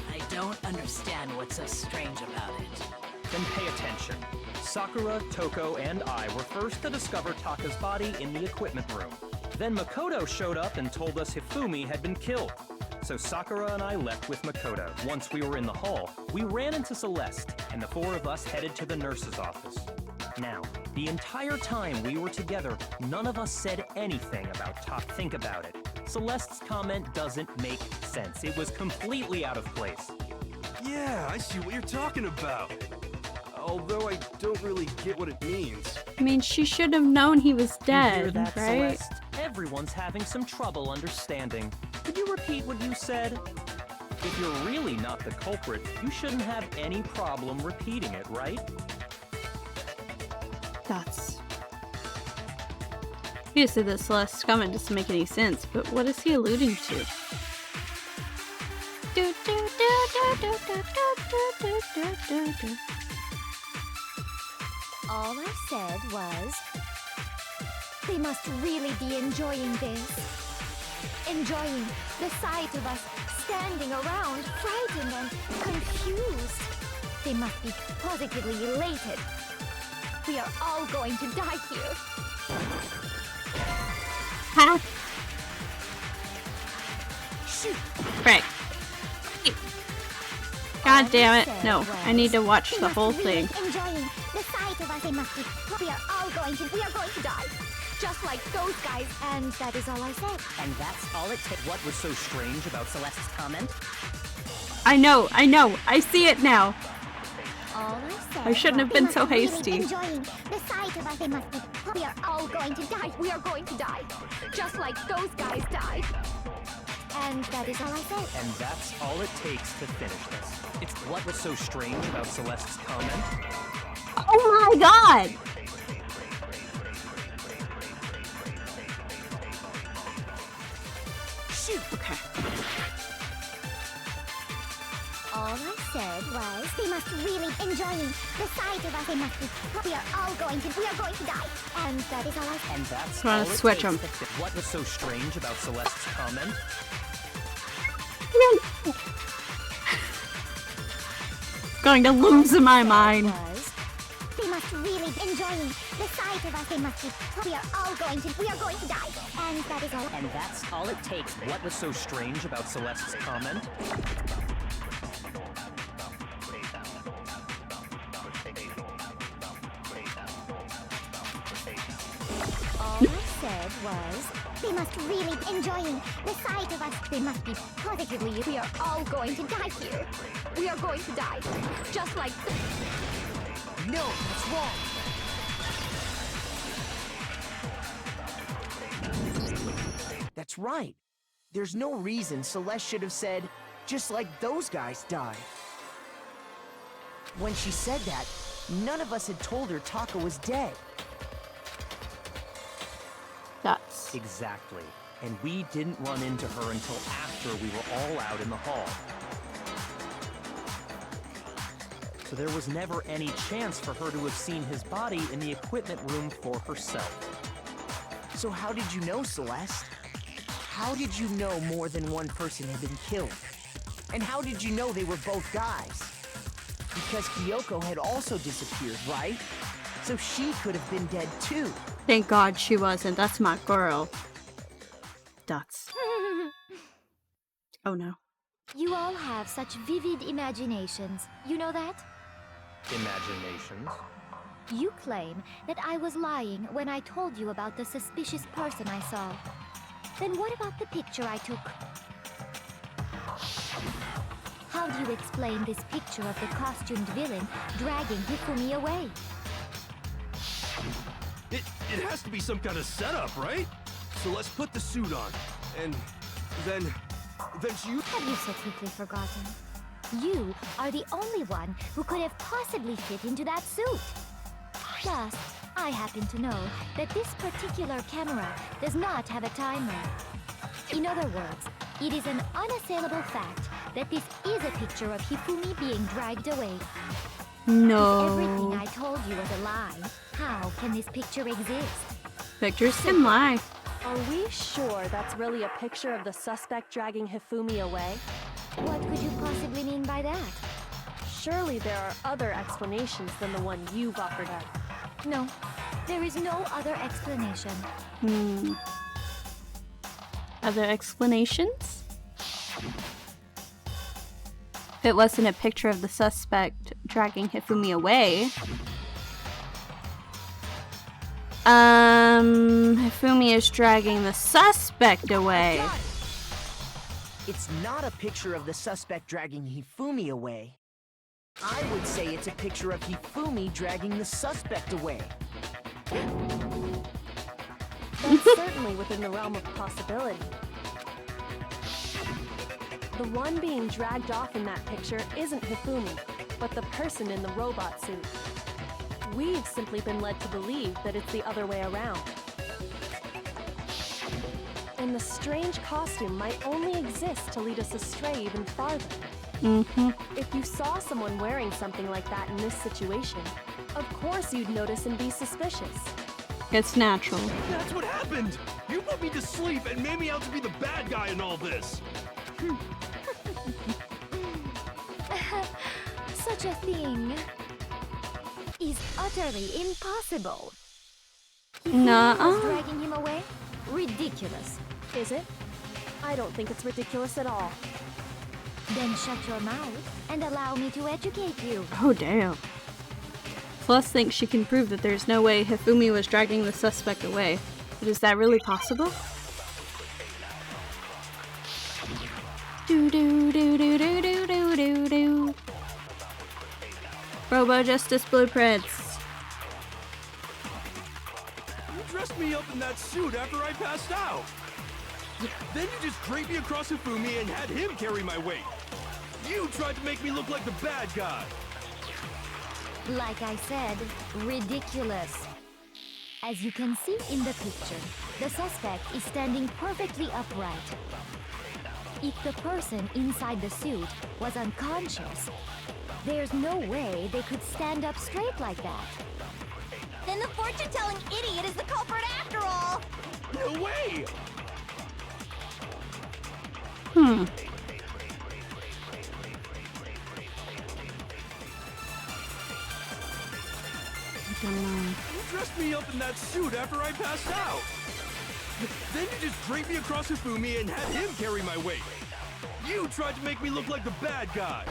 I don't understand what's so strange about it. Then pay attention. Sakura, Toko, and I were first to discover Taka's body in the equipment room. Then Makoto showed up and told us Hifumi had been killed. So Sakura and I left with Makoto. Once we were in the hall, we ran into Celeste, and the 4 of us headed to the nurse's office. Now, the entire time we were together, none of us said anything about Taka. Think about it. Celeste's comment doesn't make sense. It was completely out of place. Yeah, I see what you're talking about. Although I don't really get what it means. I mean, she should have known he was You hear dead, that, right? Celeste? Everyone's having some trouble understanding. Could you repeat what you said? If you're really not the culprit, you shouldn't have any problem repeating it, right? Dots. He just said that Celeste's comment doesn't make any sense, but what is he alluding to? Do, do, do, do, do, do, do, do, do, do. All I said was, they must really be enjoying this. Enjoying the sight of us standing around, frightened and confused. They must be positively elated. We are all going to die here. Ha! Shoot! Frick. God damn it. No, I need to watch the whole thing. Enjoying the sight of us, they must be. We are going to die. Just like those guys. And that is all I said. And that's all it takes. What was so strange about Celeste's Comment? I know, I see it now. All I said. I shouldn't have was, been they so must really hasty. Enjoying the sight of us, they must be. We are all going to die. We are going to die. Just like those guys died. And that is all I said. And that's all it takes to finish this. It's what was so strange about Celeste's comment? Oh my god! Shoot. Okay. All I said was they must really enjoying the sight of us. They must be. We are going to die. And that is all I said. And that's I'm gonna all it switch takes 'em. to What was so strange about Celeste's comment? Going to lose my mind. Was they must really enjoying the sight of us. They must be. We are going to die. And that is all. And that's all it takes. What was so strange about Celeste's comment? said was, They must really be enjoying the sight of us. They must be positively. We are all going to die here. We are going to die. Just like. No, that's wrong. That's right. There's no reason Celeste should have said, just like those guys died. When she said that, none of us had told her Taka was dead. That's Exactly. And we didn't run into her until after we were all out in the hall. So there was never any chance for her to have seen his body in the equipment room for herself. So how did you know, Celeste? How did you know more than one person had been killed? And how did you know they were both guys? Because Kyoko had also disappeared, right? So she could have been dead too. thank God she wasn't. That's my girl. That's. Oh no. you all have such vivid imaginations. You know that? Imaginations. You claim that I was lying when I told you about the suspicious person I saw. Then what about the picture I took? How do you explain this picture of the costumed villain dragging Hifumi away? It has to be some kind of setup, right? So let's put the suit on. And then you... Have you so quickly forgotten? You are the only one who could have possibly fit into that suit. Plus, I happen to know that this particular camera does not have a timer. In other words, it is an unassailable fact that this is a picture of Hifumi being dragged away. No. If everything I told you was a lie, how can this picture exist? Pictures can lie. Are we sure that's really a picture of the suspect dragging Hifumi away? What could you possibly mean by that? Surely there are other explanations than the one you've offered up. No, there is no other explanation. Other explanations? If it wasn't a picture of the suspect dragging Hifumi away. Hifumi is dragging the suspect away. It's not a picture of the suspect dragging Hifumi away. I would say it's a picture of Hifumi dragging the suspect away. That's certainly within the realm of possibility. The one being dragged off in that picture isn't Hifumi, but the person in the robot suit. We've simply been led to believe that it's the other way around. And the strange costume might only exist to lead us astray even farther. If you saw someone wearing something like that in this situation, of course you'd notice and be suspicious. It's natural. That's what happened! You put me to sleep and made me out to be the bad guy in all this! Such a thing is utterly impossible. Nuh-uh. Was dragging him away? Ridiculous. Is it? I don't think it's ridiculous at all. Then shut your mouth and allow me to educate you. Oh, damn. Plus thinks she can prove that there's no way Hifumi was dragging the suspect away. But is that really possible? Do-do-do-do-do-do-do-do. Robo Justice Blueprints. You dressed me up in that suit after I passed out! Then you just draped me across Hifumi and had him carry my weight! You tried to make me look like the bad guy! Like I said, ridiculous. As you can see in the picture, the suspect is standing perfectly upright. If the person inside the suit was unconscious, there's no way they could stand up straight like that. Then the fortune-telling idiot is the culprit after all! No way! I don't know. You dressed me up in that suit after I passed out! Then you just draped me across Hifumi and had him carry my weight! You tried to make me look like the bad guy!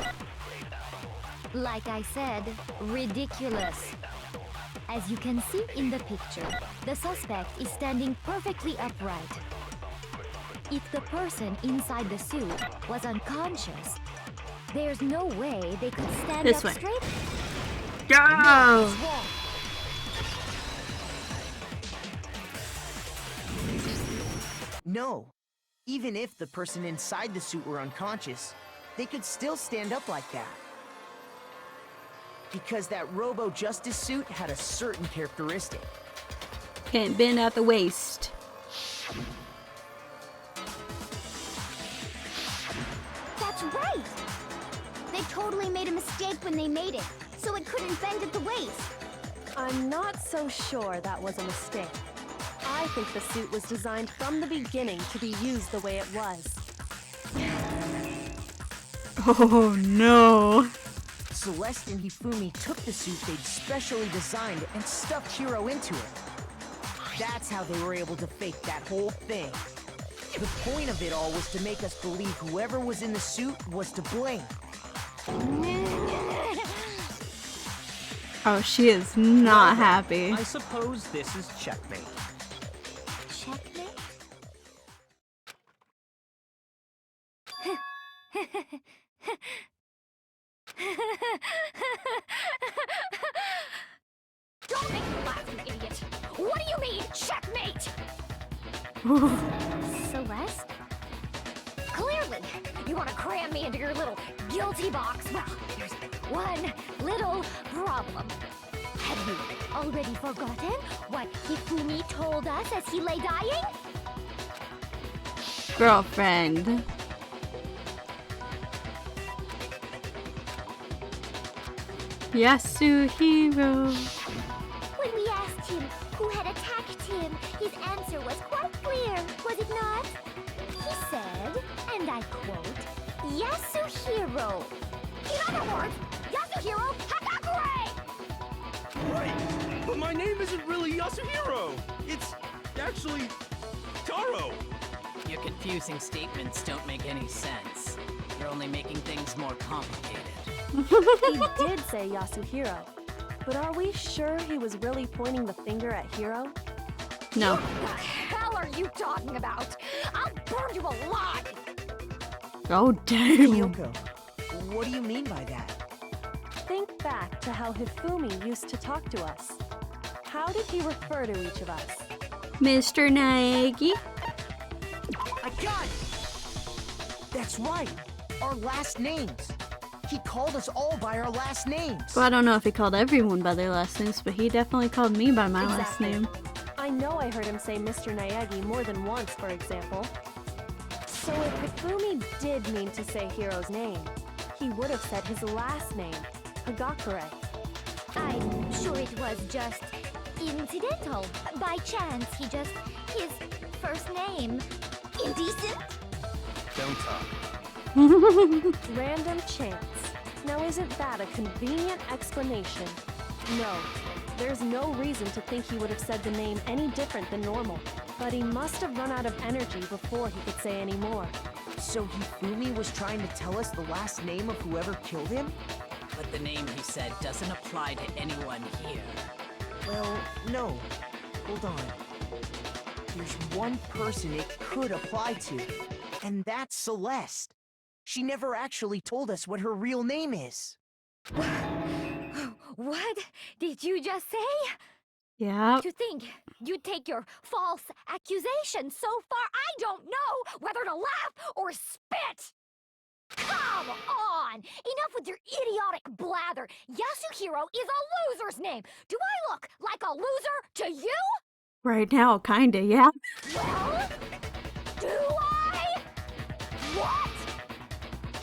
Like I said, ridiculous. As you can see in the picture, the suspect is standing perfectly upright. If the person inside the suit was unconscious, there's no way they could stand This up way. straight. Go! No. Even if the person inside the suit were unconscious, they could still stand up like that. Because that Robo-Justice suit had a certain characteristic. Can't bend at the waist. That's right! They totally made a mistake when they made it, so it couldn't bend at the waist. I'm not so sure that was a mistake. I think the suit was designed from the beginning to be used the way it was. Oh no. Celeste and Hifumi took the suit they'd specially designed and stuffed Hiro into it. That's how they were able to fake that whole thing. The point of it all was to make us believe whoever was in the suit was to blame. Oh, she is not happy. I suppose this is checkmate. Checkmate? Don't make me laugh, you idiot! What do you mean, checkmate? Celeste? Clearly, you want to cram me into your little guilty box. Well, there's one little problem. Have you already forgotten what Hifumi told us as he lay dying? Girlfriend. Yasuhiro. When we asked him who had attacked him, his answer was quite clear, was it not? He said, and I quote, Yasuhiro. In other words, Yasuhiro Hagakure! Right, but my name isn't really Yasuhiro. It's actually Taro. Your confusing statements don't make any sense. You're only making things more complicated. He did say Yasuhiro, but are we sure he was really pointing the finger at Hiro? No. What the hell are you talking about? I'll burn you alive! Oh, damn. Kyoko, what do you mean by that? Think back to how Hifumi used to talk to us. How did he refer to each of us? Mr. Naegi. I got it! That's right! Our last names! He called us all by our last names! Well, I don't know if he called everyone by their last names, but he definitely called me by my last Exactly. name. I know I heard him say Mr. Naegi more than once, for example. So if Hifumi did mean to say Hiro's name, he would have said his last name, Hagakure. I'm sure it was just incidental. By chance, his first name. Indecent? Don't talk. Random chance. Now isn't that a convenient explanation? No, there's no reason to think he would have said the name any different than normal. But he must have run out of energy before he could say any more. So Hifumi was trying to tell us the last name of whoever killed him? But the name he said doesn't apply to anyone here. Well, no. Hold on. There's one person it could apply to, and that's Celeste. She never actually told us what her real name is. What did you just say? Yeah. To think you'd take your false accusation so far, I don't know whether to laugh or spit! Come on! Enough with your idiotic blather! Yasuhiro is a loser's name! Do I look like a loser to you? Right now, kinda, yeah. Well, do I? What?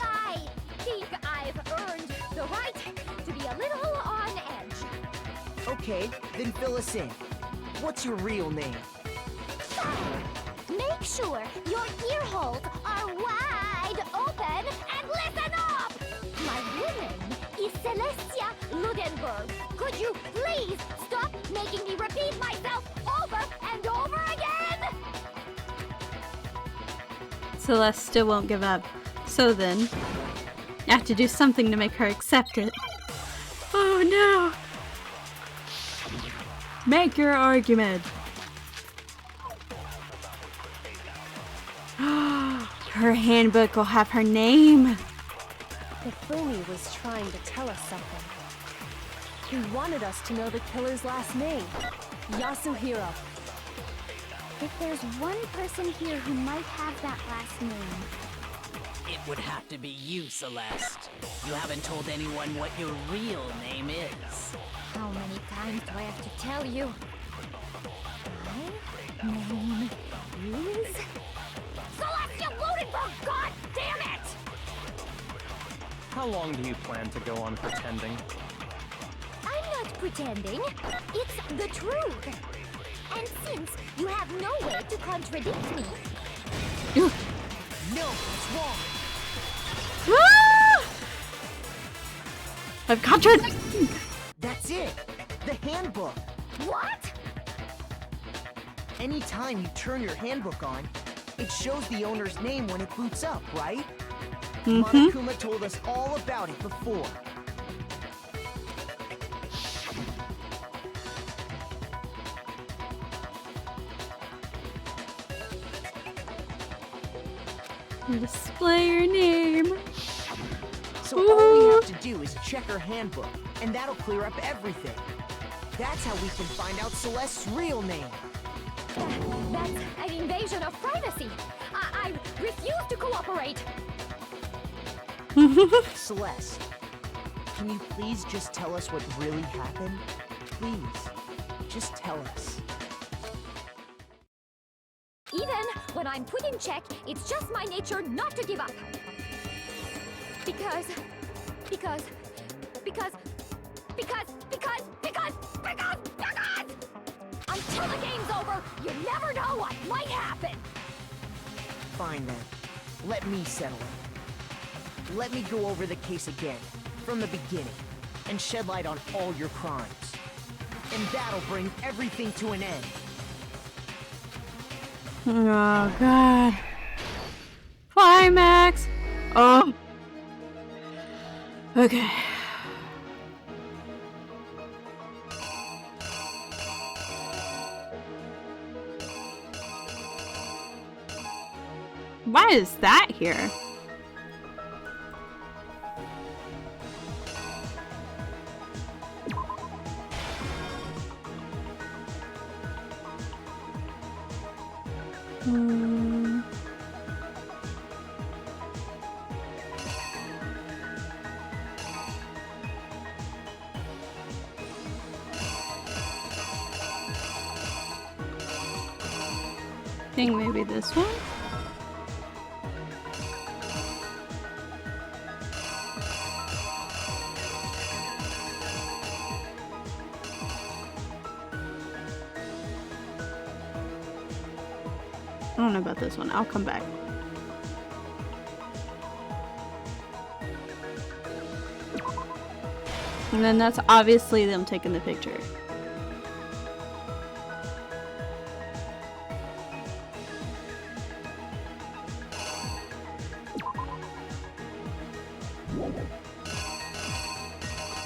I think I've earned the right to be a little on edge. Okay, then fill us in. What's your real name? Make sure your ear holes are wide open and listen up! My real name is Celestia Ludenberg. Could you please stop making me repeat myself over and over again? Celeste still won't give up. So then, I have to do something to make her accept it. Oh no! Make your argument. Her handbook will have her name. Hifumi was trying to tell us something. He wanted us to know the killer's last name, Yasuhiro. If there's one person here who might have that last name, It would have to be you, Celeste. You haven't told anyone what your real name is. How many times do I have to tell you? My name is... Celestial Bludenberg, god damn it! How long do you plan to go on pretending? I'm not pretending. It's the truth. And since you have no way to contradict me... No, it's wrong. I've contradicted. That's it. The handbook. What? Anytime you turn your handbook on, it shows the owner's name when it boots up, right? Monokuma told us all about it before. Display your name. So all we have to do is check her handbook, and that'll clear up everything. That's how we can find out Celeste's real name. That's an invasion of privacy. I refuse to cooperate. Celeste, can you please just tell us what really happened? Please, just tell us. Even when I'm put in check, it's just my nature not to give up. Because until the game's over, you never know what might happen. Fine then. Let me settle it. Let me go over the case again, from the beginning, and shed light on all your crimes. And that'll bring everything to an end. Oh god. Climax. Oh. Okay. Why is that here? I think maybe this one? I don't know about this one. I'll come back. And then that's obviously them taking the picture.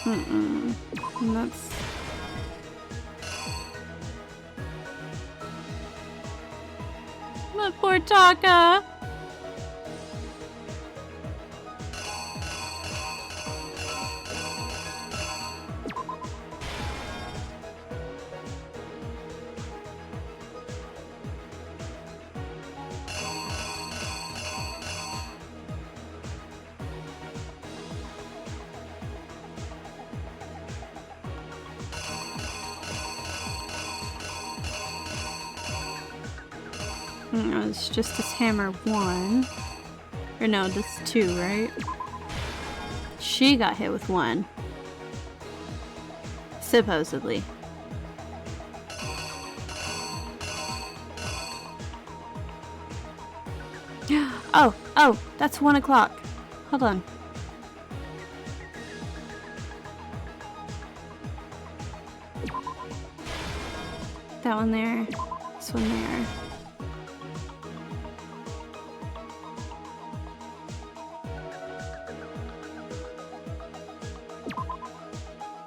And that's... My poor Taka! No, it's just this hammer 1. Or no, this 2, right? She got hit with 1. Supposedly. Oh, that's 1 o'clock. Hold on. That one there. This one there.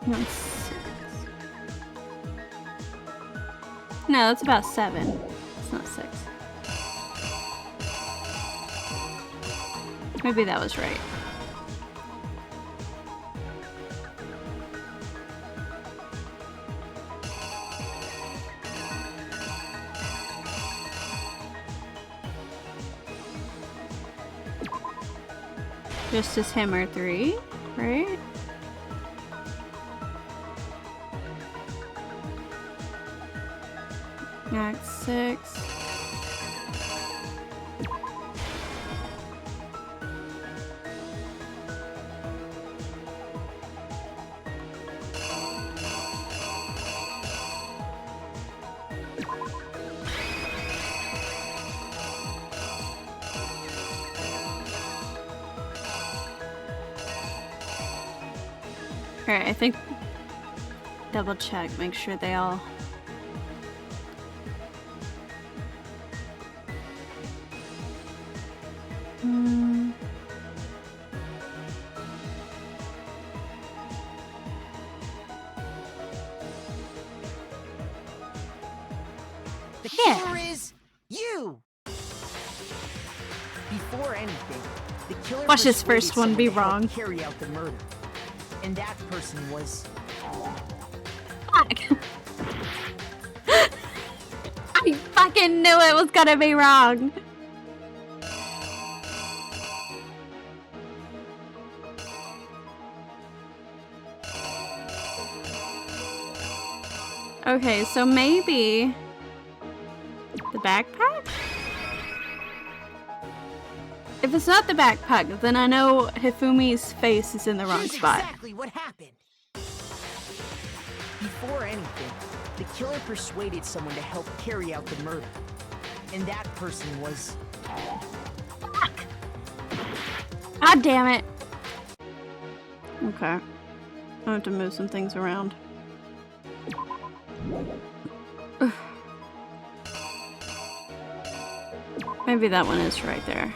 That's 6. No, that's about 7. It's not 6. Maybe that was right. Justice Hammer 3, right? Act 6. Alright, I think double check, make sure they all The killer is you! Before anything, the killer Watch this persuaded first one someone be to help wrong. carry out the murder. And that person was... Fuck. I fucking knew it was gonna be wrong. Okay, so maybe the backpack? If it's not the backpack, then I know Hifumi's face is in the wrong Here's spot. exactly what happened. Before anything, the killer persuaded someone to help carry out the murder. And that person was... Fuck! God damn it. Okay. I have to move some things around. Maybe that one is right there.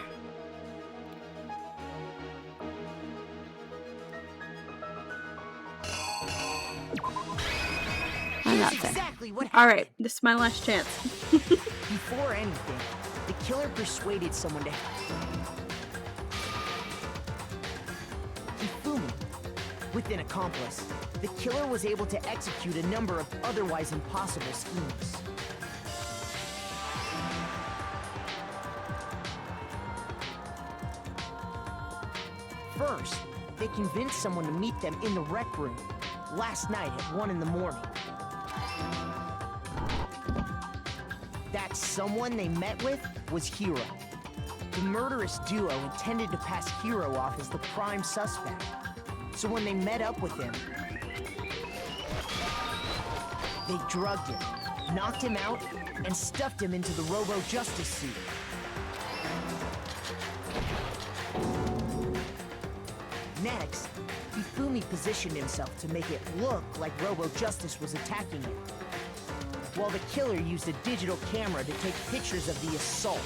I'm not Here's there. exactly what All happened. right, this is my last chance. Before anything, the killer persuaded someone to... Hifumi. With an accomplice, the killer was able to execute a number of otherwise impossible schemes. First, they convinced someone to meet them in the rec room last night at 1 in the morning. That someone they met with was Hiro. The murderous duo intended to pass Hiro off as the prime suspect. So when they met up with him, they drugged him, knocked him out, and stuffed him into the Robo-Justice suit. Next, Hifumi positioned himself to make it look like Robo-Justice was attacking him, while the killer used a digital camera to take pictures of the assault.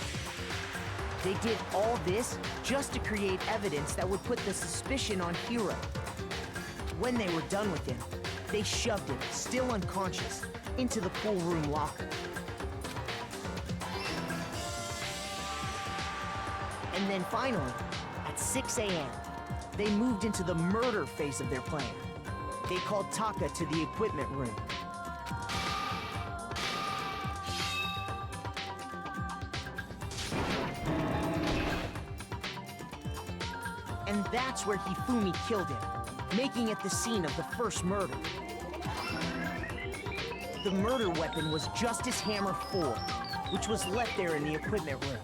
They did all this just to create evidence that would put the suspicion on Hiro. When they were done with him, they shoved him, still unconscious, into the pool room locker. And then finally, at 6 a.m., they moved into the murder phase of their plan. They called Taka to the equipment room. And that's where Hifumi killed him, making it the scene of the first murder. The murder weapon was Justice Hammer 4, which was left there in the equipment room.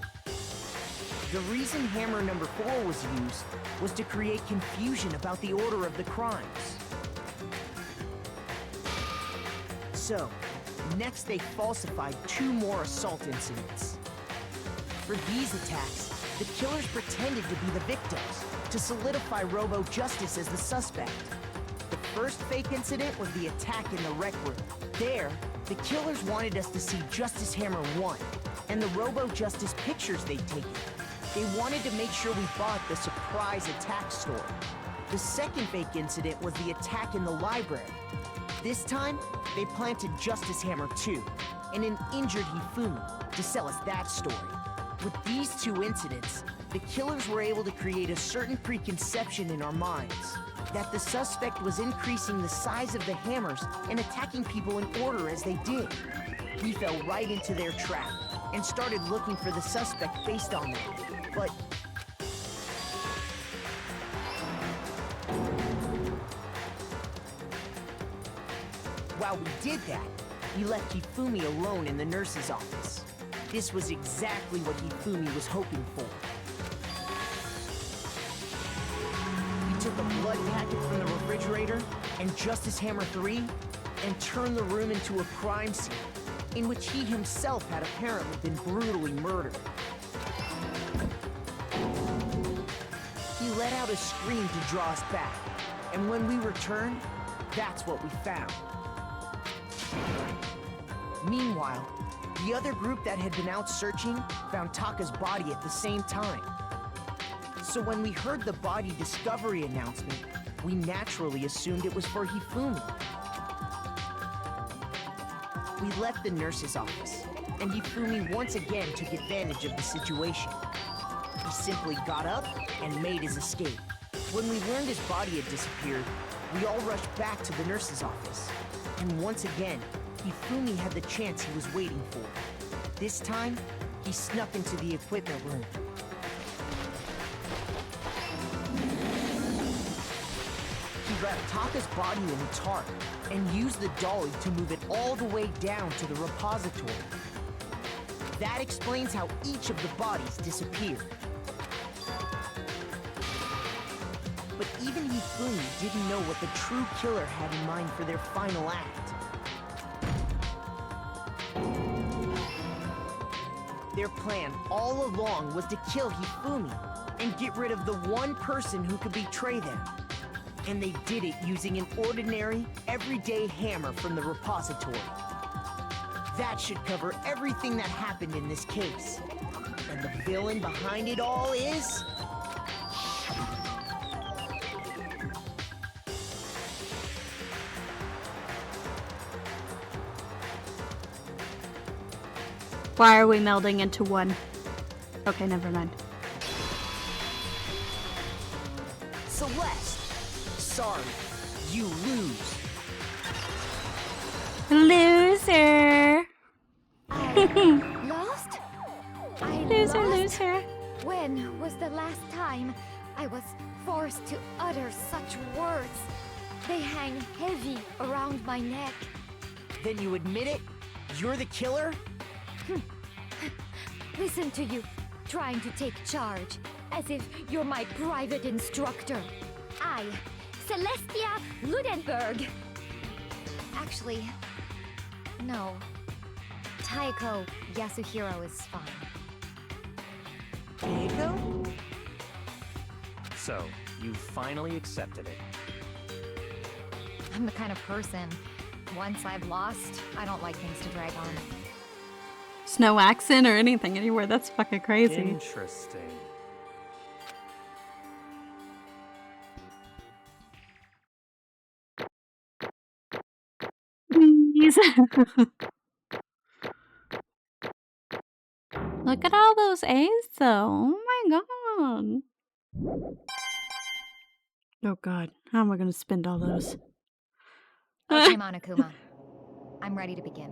The reason Hammer number 4 was used was to create confusion about the order of the crimes. So, next they falsified 2 more assault incidents. For these attacks, the killers pretended to be the victims, to solidify Robo-Justice as the suspect. The first fake incident was the attack in the rec room. There, the killers wanted us to see Justice Hammer 1, and the Robo-Justice pictures they'd taken. They wanted to make sure we bought the surprise attack story. The second fake incident was the attack in the library. This time, they planted Justice Hammer 2, and an injured Hifumi to sell us that story. With these two incidents, the killers were able to create a certain preconception in our minds that the suspect was increasing the size of the hammers and attacking people in order as they did. We fell right into their trap and started looking for the suspect based on that. But while we did that, we left Hifumi alone in the nurse's office. This was exactly what Hifumi was hoping for. We took a blood packet from the refrigerator and Justice Hammer 3 and turned the room into a crime scene in which he himself had apparently been brutally murdered. He let out a scream to draw us back, and when we returned, that's what we found. Meanwhile, the other group that had been out searching found Taka's body at the same time. So when we heard the body discovery announcement, we naturally assumed it was for Hifumi. We left the nurse's office, and Hifumi once again took advantage of the situation. He simply got up and made his escape. When we learned his body had disappeared, we all rushed back to the nurse's office. And once again, Hifumi had the chance he was waiting for. This time, he snuck into the equipment room. He wrapped Taka's body in a tarp and used the dolly to move it all the way down to the repository. That explains how each of the bodies disappeared. But even Hifumi didn't know what the true killer had in mind for their final act. Their plan all along was to kill Hifumi and get rid of the one person who could betray them. And they did it using an ordinary, everyday hammer from the repository. That should cover everything that happened in this case. And the villain behind it all is... Why are we melding into one? Okay, never mind. Celeste! Sorry, you lose. Loser! Lost? I Loser, lost? loser. When was the last time I was forced to utter such words? They hang heavy around my neck. Then you admit it? You're the killer? Listen to you, trying to take charge, as if you're my private instructor. I, Celestia Ludenberg. Actually, no. Taiko Yasuhiro is fine. Taiko? So, you finally accepted it. I'm the kind of person, once I've lost, I don't like things to drag on. No accent or anything anywhere. That's fucking crazy. Interesting. Please. Look at all those A's though. Oh my god. Oh god. How am I gonna spend all those? Okay, Monokuma. I'm ready to begin.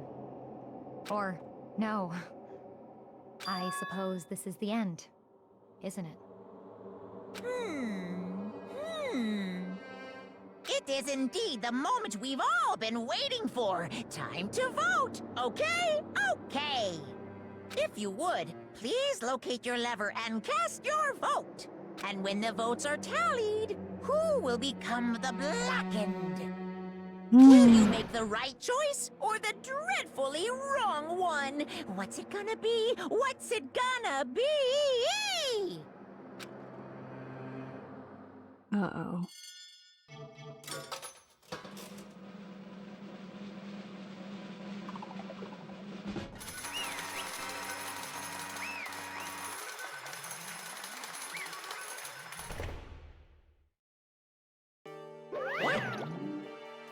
Or, no. I suppose this is the end, isn't it? It is indeed the moment we've all been waiting for. Time to vote, okay? Okay. If you would, please locate your lever and cast your vote. And when the votes are tallied, who will become the blackened? Will you make the right choice or the dreadfully wrong one? What's it gonna be? What's it gonna be? Uh-oh.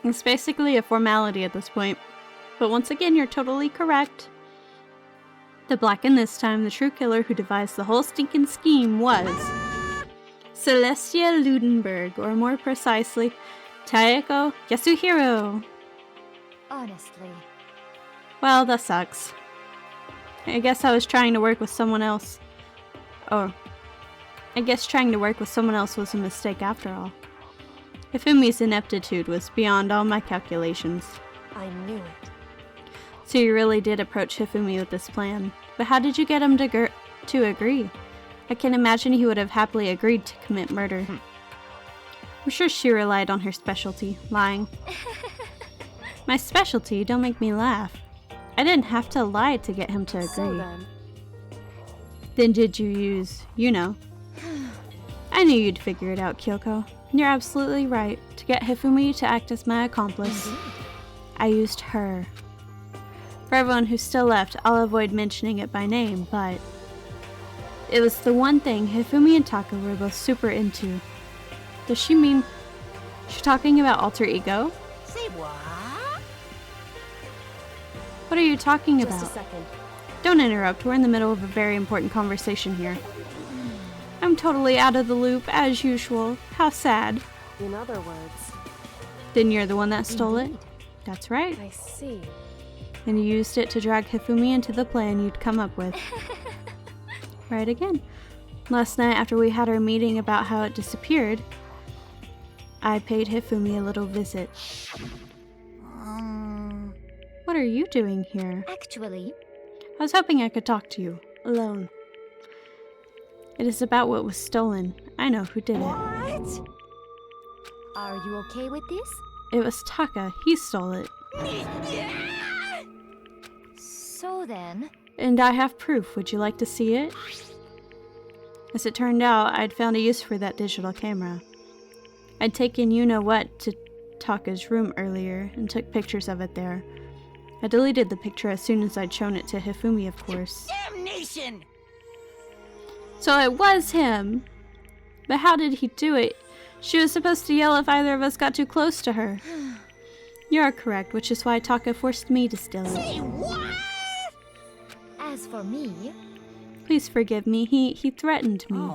It's basically a formality at this point. But once again, you're totally correct. To blacken this time, the true killer who devised the whole stinking scheme was Celestia Ludenberg, or more precisely, Taeko Yasuhiro. Honestly. Well, that sucks. I guess I was trying to work with someone else. Or, I guess trying to work with someone else was a mistake after all. Hifumi's ineptitude was beyond all my calculations. I knew it. So you really did approach Hifumi with this plan. But how did you get him to agree? I can imagine he would have happily agreed to commit murder. I'm sure she relied on her specialty, lying. My specialty? Don't make me laugh. I didn't have to lie to get him to agree. So then. Then did you use, you know. I knew you'd figure it out, Kyoko. You're absolutely right. To get Hifumi to act as my accomplice, I used her. For everyone who's still left, I'll avoid mentioning it by name, but it was the one thing Hifumi and Taka were both super into. Does she mean she's talking about alter ego? Say what? What are you talking Just about? a second. Don't interrupt, we're in the middle of a very important conversation here. I'm totally out of the loop, as usual. How sad. In other words, Then you're the one that stole it? Indeed. That's right. I see. And you used it to drag Hifumi into the plan you'd come up with. Right again. Last night, after we had our meeting about how it disappeared, I paid Hifumi a little visit. What are you doing here? Actually, I was hoping I could talk to you, alone. It is about what was stolen. I know who did it. What? are you okay with this? It was Taka. He stole it. So then, And I have proof. Would you like to see it? As it turned out, I'd found a use for that digital camera. I'd taken you-know-what to Taka's room earlier and took pictures of it there. I deleted the picture as soon as I'd shown it to Hifumi, of course. Damnation! So it was him! But how did he do it? She was supposed to yell if either of us got too close to her. You're correct, which is why Taka forced me to steal it. Say what? as for me, Please forgive me, he threatened me.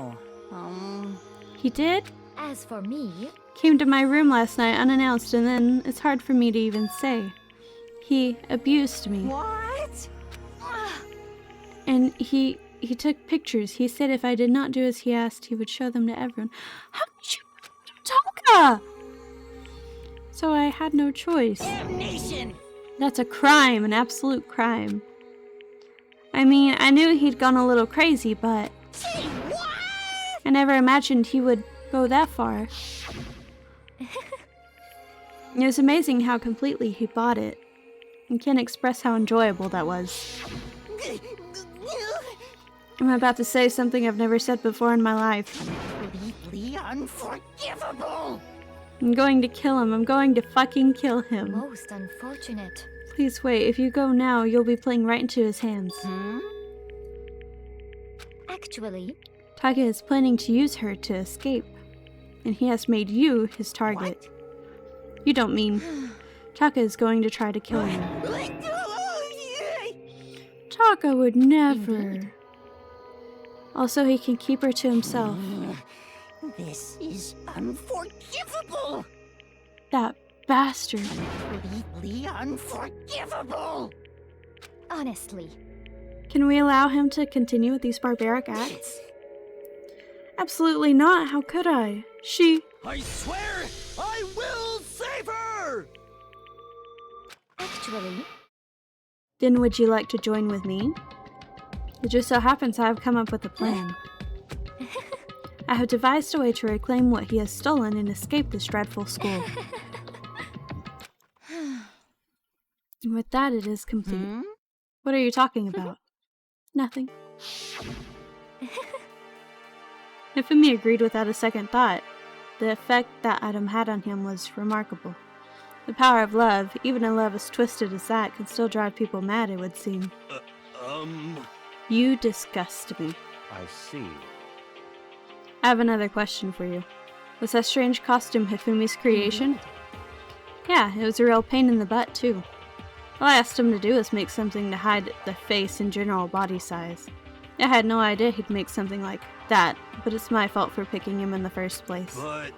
He did? as for me, Came to my room last night unannounced, and then it's hard for me to even say. He abused me. What? And he took pictures. He said if I did not do as he asked, he would show them to everyone. How could you Toka? So I had no choice. Damnation! That's a crime, an absolute crime. I mean, I knew he'd gone a little crazy, but Say what? I never imagined he would go that far. It was amazing how completely he bought it. I can't express how enjoyable that was. I'm about to say something I've never said before in my life. Completely unforgivable! I'm going to kill him. I'm going to fucking kill him. most unfortunate. Please wait. If you go now, you'll be playing right into his hands. Actually, Taka is planning to use her to escape. And he has made you his target. You don't mean... Taka is going to try to kill you. Taka would never. Also, he can keep her to himself. This is unforgivable! That bastard. Completely unforgivable! honestly, Can we allow him to continue with these barbaric acts? Absolutely not. How could I? She... I swear I will save her! actually, Then would you like to join with me? It just so happens I have come up with a plan. I have devised a way to reclaim what he has stolen and escape this dreadful school. And with that, it is complete. What are you talking about? Nothing. Hifumi agreed without a second thought. The effect that item had on him was remarkable. The power of love, even a love as twisted as that, can still drive people mad, it would seem. You disgust me. I see. I have another question for you. Was that strange costume Hifumi's creation? Yeah, it was a real pain in the butt, too. All I asked him to do was make something to hide the face and general body size. I had no idea he'd make something like that, but it's my fault for picking him in the first place. But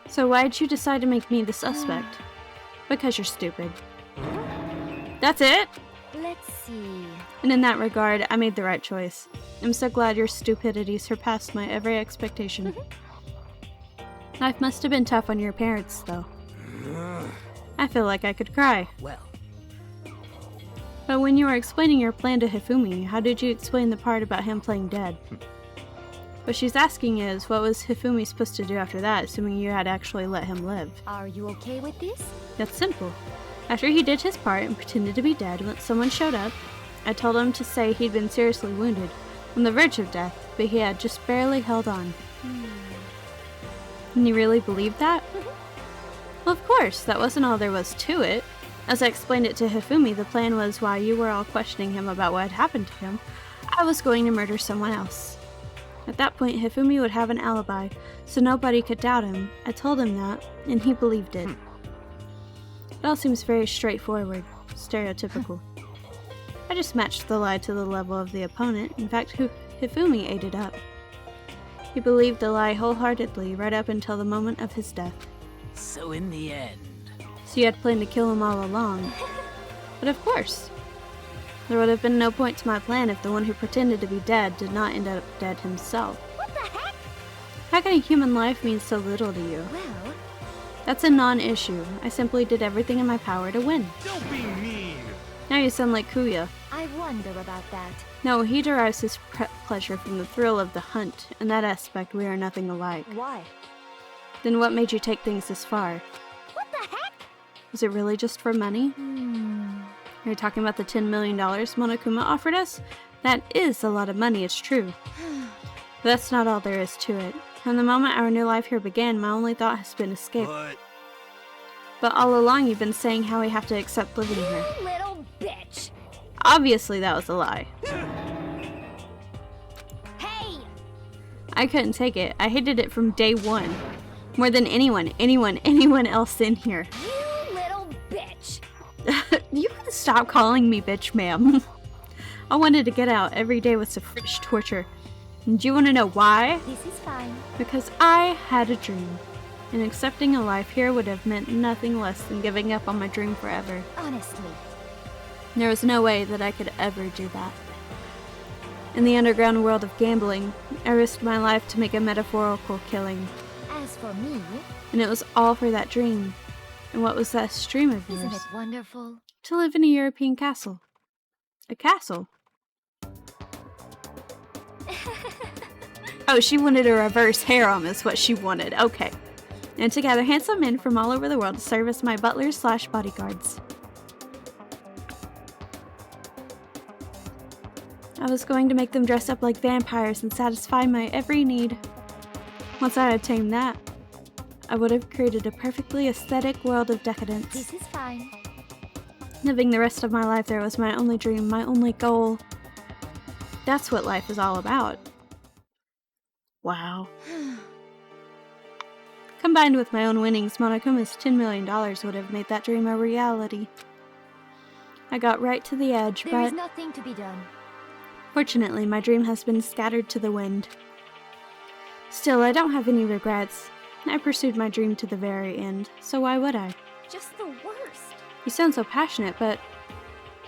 So why'd you decide to make me the suspect? Because you're stupid. That's it? Let's see. And in that regard, I made the right choice. I'm so glad your stupidity surpassed my every expectation. Life must have been tough on your parents, though. I feel like I could cry. Well, But when you were explaining your plan to Hifumi, how did you explain the part about him playing dead? What she's asking is, what was Hifumi supposed to do after that, assuming you had actually let him live? Are you okay with this? That's simple. After he did his part and pretended to be dead when someone showed up, I told him to say he'd been seriously wounded, on the verge of death, but he had just barely held on. And you really believed that? Well, of course, that wasn't all there was to it. As I explained it to Hifumi, the plan was while you were all questioning him about what had happened to him, I was going to murder someone else. At that point, Hifumi would have an alibi, so nobody could doubt him. I told him that, and he believed it. It all seems very straightforward, stereotypical. I just matched the lie to the level of the opponent. In fact, Hifumi ate it up. He believed the lie wholeheartedly right up until the moment of his death. so in the end, So you had planned to kill him all along. But of course. There would have been no point to my plan if the one who pretended to be dead did not end up dead himself. What the heck? How can a human life mean so little to you? Well, That's a non-issue. I simply did everything in my power to win. don't be mean. Now you sound like Kuya. I wonder about that. No, he derives his pleasure from the thrill of the hunt. In that aspect, we are nothing alike. Why? Then what made you take things this far? What the heck? Was it really just for money? Are you talking about the $10 million Monokuma offered us? That is a lot of money, it's true. But that's not all there is to it. From the moment our new life here began, my only thought has been escape. But all along you've been saying how we have to accept living here. You little bitch. Obviously that was a lie. Hey! I couldn't take it. I hated it from day one. More than anyone else in here. You little bitch. You can stop calling me bitch, ma'am. I wanted to get out. Every day was a fresh torture. And do you want to know why? This is fine. Because I had a dream. And accepting a life here would have meant nothing less than giving up on my dream forever. Honestly. There was no way that I could ever do that. In the underground world of gambling, I risked my life to make a metaphorical killing. As for me, And it was all for that dream. And what was that dream of isn't yours? it wonderful? To live in a European castle. A castle? Oh, she wanted a reverse harem is what she wanted. Okay. And to gather handsome men from all over the world to serve as my butlers / bodyguards. I was going to make them dress up like vampires and satisfy my every need. Once I had tamed that, I would have created a perfectly aesthetic world of decadence. This is fine. Living the rest of my life there was my only dream, my only goal. That's what life is all about. Wow. Combined with my own winnings, Monokuma's $10 million would have made that dream a reality. I got right to the edge, There but is nothing to be done. fortunately my dream has been scattered to the wind. Still, I don't have any regrets. I pursued my dream to the very end, so why would I? Just the worst. You sound so passionate, but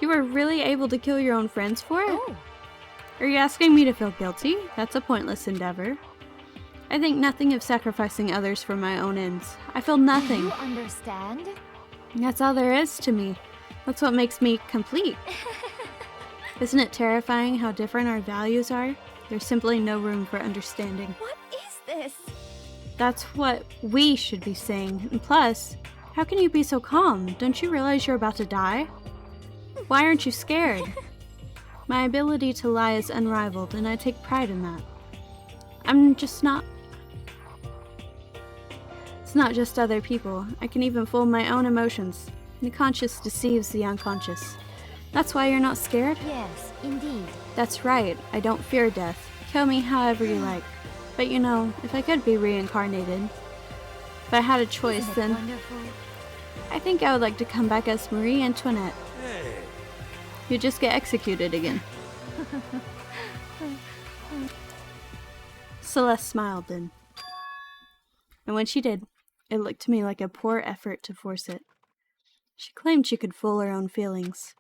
you were really able to kill your own friends for it? Oh, Are you asking me to feel guilty? That's a pointless endeavor. I think nothing of sacrificing others for my own ends. I feel do nothing. you understand? That's all there is to me. That's what makes me complete. Isn't it terrifying how different our values are? There's simply no room for understanding. What is this? That's what we should be saying. And plus, how can you be so calm? Don't you realize you're about to die? Why aren't you scared? My ability to lie is unrivaled, and I take pride in that. I'm just not... It's not just other people. I can even fool my own emotions. The conscious deceives the unconscious. That's why you're not scared? Yes, indeed. That's right. I don't fear death. Kill me however you like. But you know, if I could be reincarnated, if I had a choice, Isn't it then wonderful? I think I would like to come back as Marie Antoinette. You just get executed again. Celeste smiled then. And when she did, it looked to me like a poor effort to force it. She claimed she could fool her own feelings.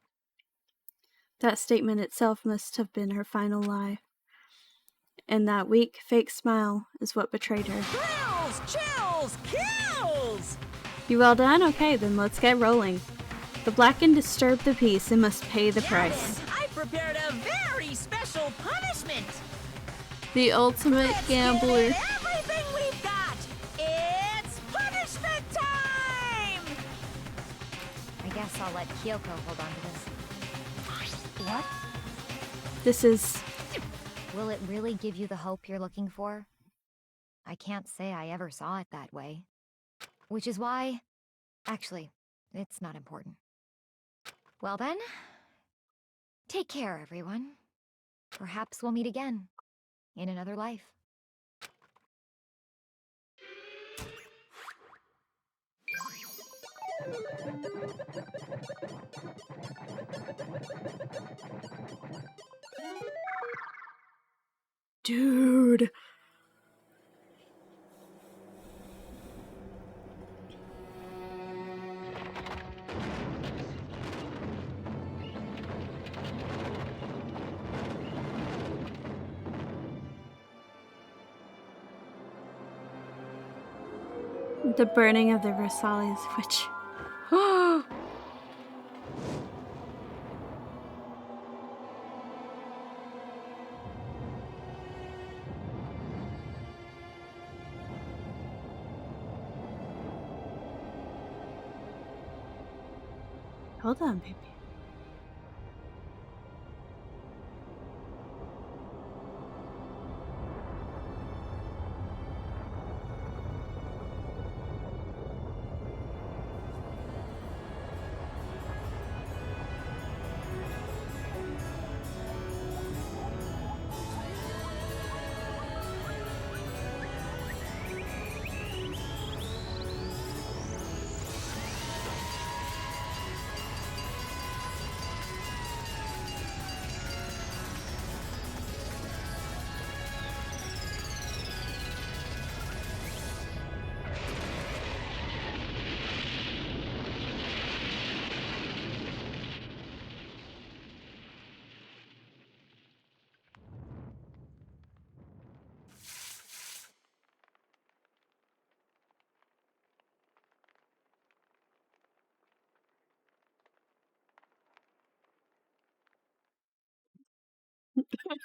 That statement itself must have been her final lie. And that weak, fake smile is what betrayed her. Thrills, chills, kills! You all done? Okay, then let's get rolling. The Blackened disturbed the peace and must pay the Now price. then, I prepared a very special punishment. The ultimate Let's gambler. give it everything we've got. It's punishment time! I guess I'll let Kyoko hold on to this. What? This is... Will it really give you the hope you're looking for? I can't say I ever saw it that way. Which is why... Actually, it's not important. Well then, take care, everyone. Perhaps we'll meet again, in another life. Dude. The burning of the Versailles witch. Hold on, baby.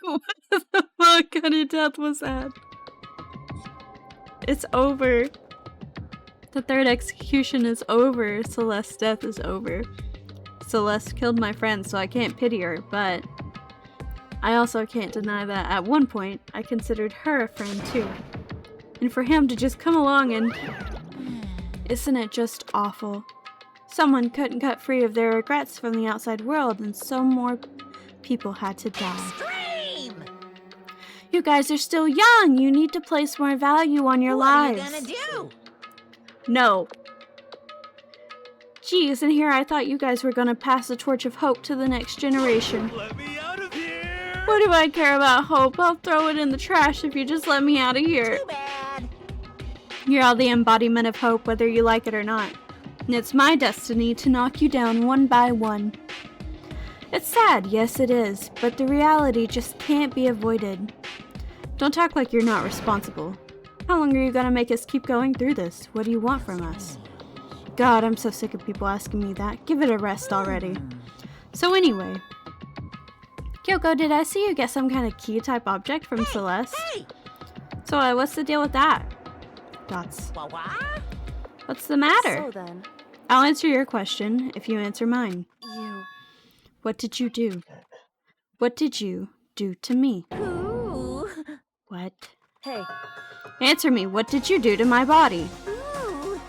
What the fuck kind of death was that? It's over. The third execution is over. Celeste's death is over. Celeste killed my friend, so I can't pity her, but I also can't deny that at one point I considered her a friend too. And for him to just come along and... Isn't it just awful? Someone couldn't cut free of their regrets from the outside world, and so more people had to die. Extreme! You guys are still young. You need to place more value on your lives. What are you gonna do? No. Geez, and here I thought you guys were gonna pass the torch of hope to the next generation. Let me out of here! What do I care about hope? I'll throw it in the trash if you just let me out of here. Too bad. You're all the embodiment of hope, whether you like it or not. And it's my destiny to knock you down one by one. It's sad, yes it is, but the reality just can't be avoided. Don't talk like you're not responsible. How long are you gonna make us keep going through this? What do you want from us? God, I'm so sick of people asking me that. Give it a rest already. So anyway, Kyoko, did I see you get some kind of key type object from Celeste? Hey! So what's the deal with that? Dots. What? What's the matter? So then, I'll answer your question if you answer mine. you... What did you do? What did you do to me? Ooh. What? Hey, Answer me, what did you do to my body? Ooh.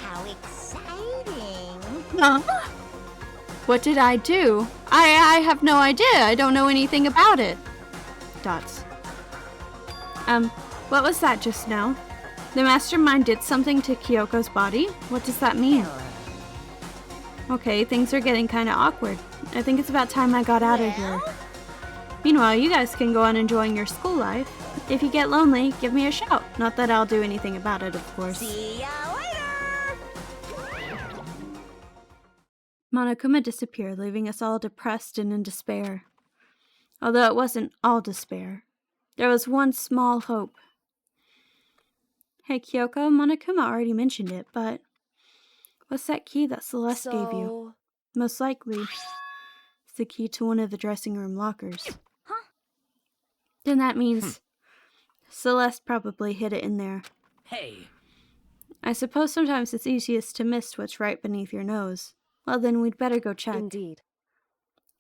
How exciting. Huh? What did I do? I have no idea. I don't know anything about it. Dots. What was that just now? The mastermind did something to Kyoko's body? What does that mean? Okay, things are getting kind of awkward. I think it's about time I got out of here. Meanwhile, you guys can go on enjoying your school life. If you get lonely, give me a shout. Not that I'll do anything about it, of course. See ya later! Monokuma disappeared, leaving us all depressed and in despair. Although it wasn't all despair. There was one small hope. Hey Kyoko, Monokuma already mentioned it, but what's that key that Celeste gave you? Most likely, it's the key to one of the dressing room lockers. Huh? Then that means Celeste probably hid it in there. Hey, I suppose sometimes it's easiest to miss what's right beneath your nose. Well then, we'd better go check. Indeed.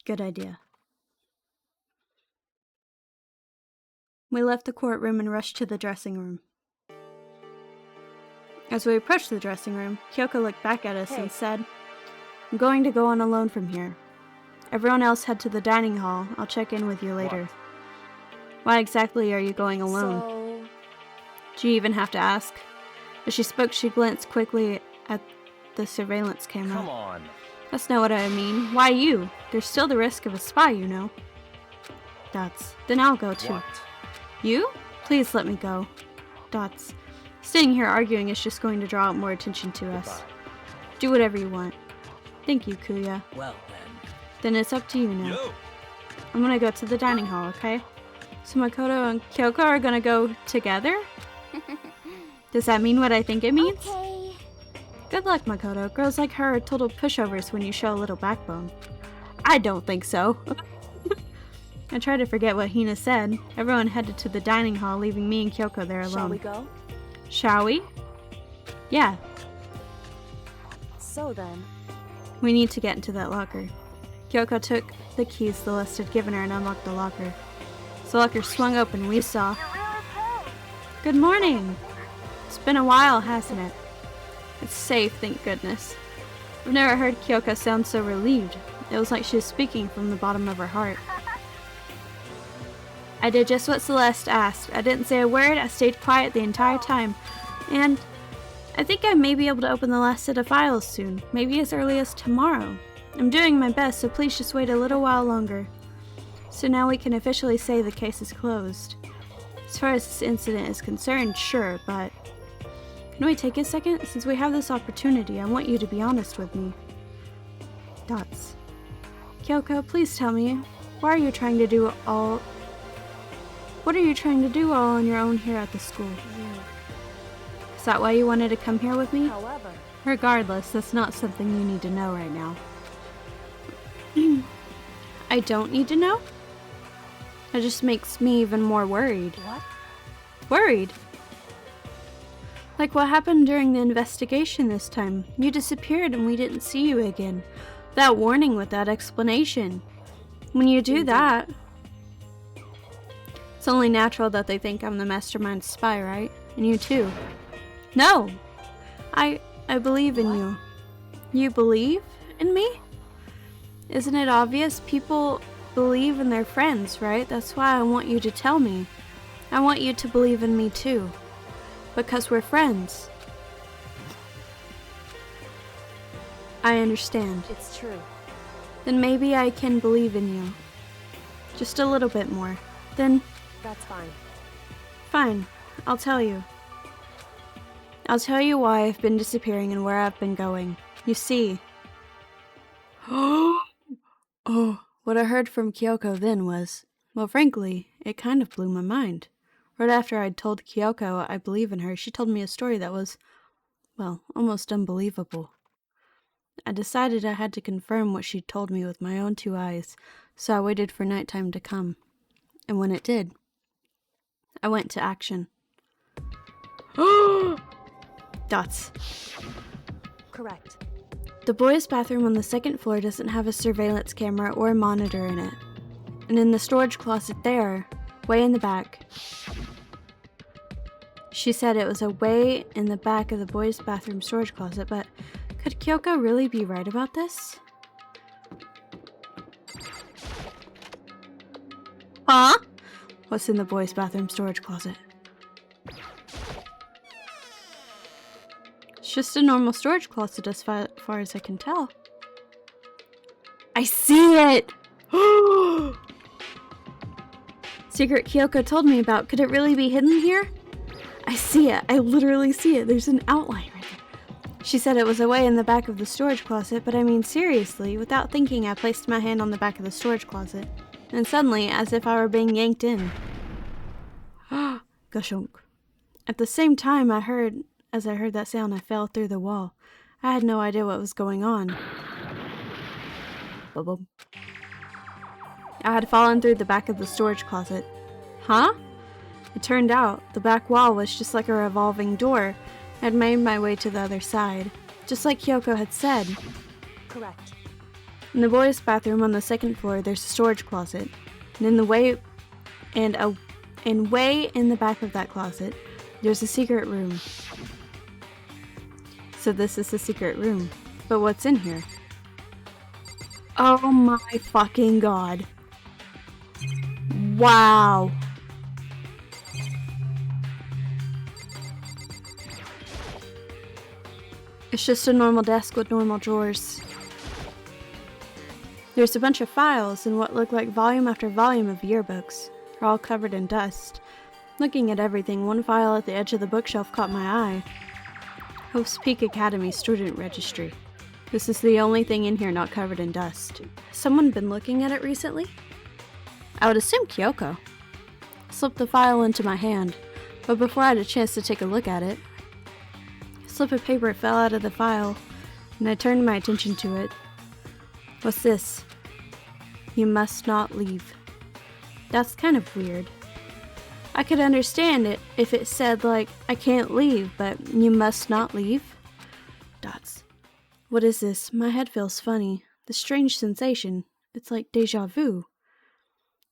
Good idea. We left the courtroom and rushed to the dressing room. As we approached the dressing room, Kyoko looked back at us and said, I'm going to go on alone from here. Everyone else head to the dining hall. I'll check in with you later. Why exactly are you going alone? So... Do you even have to ask? As she spoke, she glanced quickly at the surveillance camera. Come on. That's not what I mean. Why you? There's still the risk of a spy, you know. Dots. Then I'll go too. What? You? Please let me go. Dots. Staying here arguing is just going to draw out more attention to us. Goodbye. Do whatever you want. Thank you, Kuya. well then. Then it's up to you now. Yo! I'm gonna go to the dining hall, okay? So Makoto and Kyoko are gonna go together? Does that mean what I think it means? Okay. Good luck, Makoto. Girls like her are total pushovers when you show a little backbone. I don't think so. I tried to forget what Hina said. Everyone headed to the dining hall, leaving me and Kyoko there alone. Shall we go? Shall we? Yeah, So then, we need to get into that locker. Kyoko took the keys Celeste had given her and unlocked the locker. The locker swung open. We saw... Good morning! It's been a while, hasn't it? It's safe, thank goodness. I've never heard Kyoko sound so relieved. It was like she was speaking from the bottom of her heart. I did just what Celeste asked. I didn't say a word. I stayed quiet the entire time. And I think I may be able to open the last set of files soon. Maybe as early as tomorrow. I'm doing my best, so please just wait a little while longer. So now we can officially say the case is closed. As far as this incident is concerned, sure, but... Can we take a second? Since we have this opportunity, I want you to be honest with me. Dots. Kyoko, please tell me, why are you trying to do all... What are you trying to do all on your own here at the school? Is that why you wanted to come here with me? however, Regardless, that's not something you need to know right now. I don't need to know? It just makes me even more worried. what? Worried? Like what happened during the investigation this time. You disappeared and we didn't see you again. Without warning, without explanation. When you do that... It's only natural that they think I'm the mastermind spy, right? And you too. No! I believe in you. You believe in me? Isn't it obvious? People believe in their friends, right? That's why I want you to tell me. I want you to believe in me too. Because we're friends. I understand. It's true. Then maybe I can believe in you. Just a little bit more. Then, That's fine. fine. I'll tell you. I'll tell you why I've been disappearing and where I've been going. You see... Oh, what I heard from Kyoko then was... Well, frankly, it kind of blew my mind. Right after I'd told Kyoko I believe in her, she told me a story that was, well, almost unbelievable. I decided I had to confirm what she'd told me with my own two eyes, so I waited for nighttime to come. And when it did, I went to action. Dots. Correct. The boys' bathroom on the second floor doesn't have a surveillance camera or a monitor in it. And in the storage closet there, way in the back, she said it was way in the back of the boys' bathroom storage closet, but could Kyoko really be right about this? Huh? What's in the boys' bathroom storage closet? It's just a normal storage closet as far as I can tell. I see it! Secret Kyoko told me about. Could it really be hidden here? I see it. I literally see it. There's an outline right there. She said it was away in the back of the storage closet, but I mean seriously, without thinking I placed my hand on the back of the storage closet. And suddenly, as if I were being yanked in. Gashunk. At the same time as I heard that sound, I fell through the wall. I had no idea what was going on. Boom. I had fallen through the back of the storage closet. Huh? It turned out the back wall was just like a revolving door. I had made my way to the other side, just like Kyoko had said. Correct. In the boys' bathroom on the second floor, there's a storage closet, and way in the back of that closet, there's a secret room. So this is the secret room. But what's in here? Oh my fucking god. Wow. It's just a normal desk with normal drawers. There's a bunch of files and what look like volume after volume of yearbooks. They're all covered in dust. Looking at everything, one file at the edge of the bookshelf caught my eye. Hope's Peak Academy Student Registry. This is the only thing in here not covered in dust. Has someone been looking at it recently? I would assume Kyoko. I slipped the file into my hand, but before I had a chance to take a look at it, a slip of paper fell out of the file, and I turned my attention to it. What's this? You must not leave. That's kind of weird. I could understand it if it said, like, I can't leave, but you must not leave? Dots. What is this? My head feels funny. The strange sensation. It's like deja vu.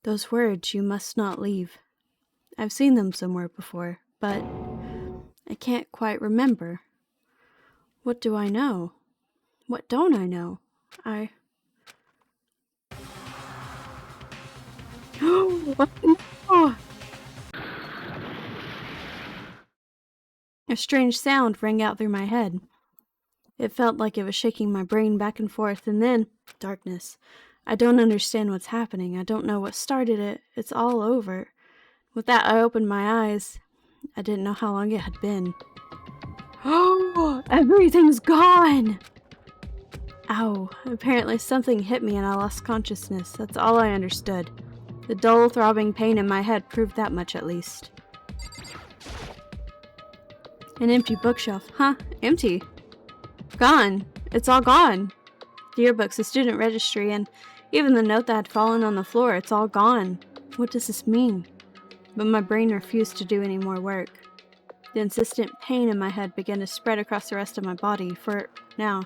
Those words, you must not leave. I've seen them somewhere before, but I can't quite remember. What do I know? What don't I know? Oh. A strange sound rang out through my head. It felt like it was shaking my brain back and forth, and then darkness. I don't understand what's happening. I don't know what started it. It's all over. With that, I opened my eyes. I didn't know how long it had been. Oh, everything's gone! Ow. Apparently something hit me and I lost consciousness. That's all I understood. The dull, throbbing pain in my head proved that much at least. An empty bookshelf. Huh? Empty? Gone. It's all gone. The yearbooks, the student registry, and even the note that had fallen on the floor, it's all gone. What does this mean? But my brain refused to do any more work. The insistent pain in my head began to spread across the rest of my body. For now,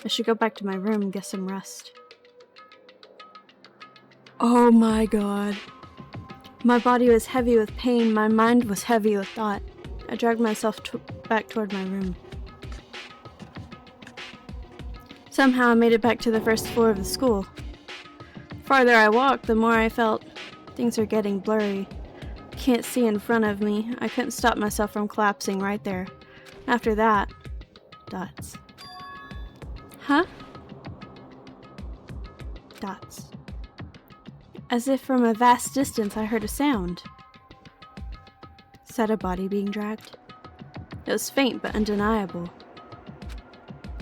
I should go back to my room and get some rest. Oh my god. My body was heavy with pain, my mind was heavy with thought. I dragged myself back toward my room. Somehow I made it back to the first floor of the school. The farther I walked, the more I felt things are getting blurry. I can't see in front of me. I couldn't stop myself from collapsing right there. After that, dots. Huh? Dots. As if from a vast distance I heard a sound. Is that a body being dragged? It was faint but undeniable.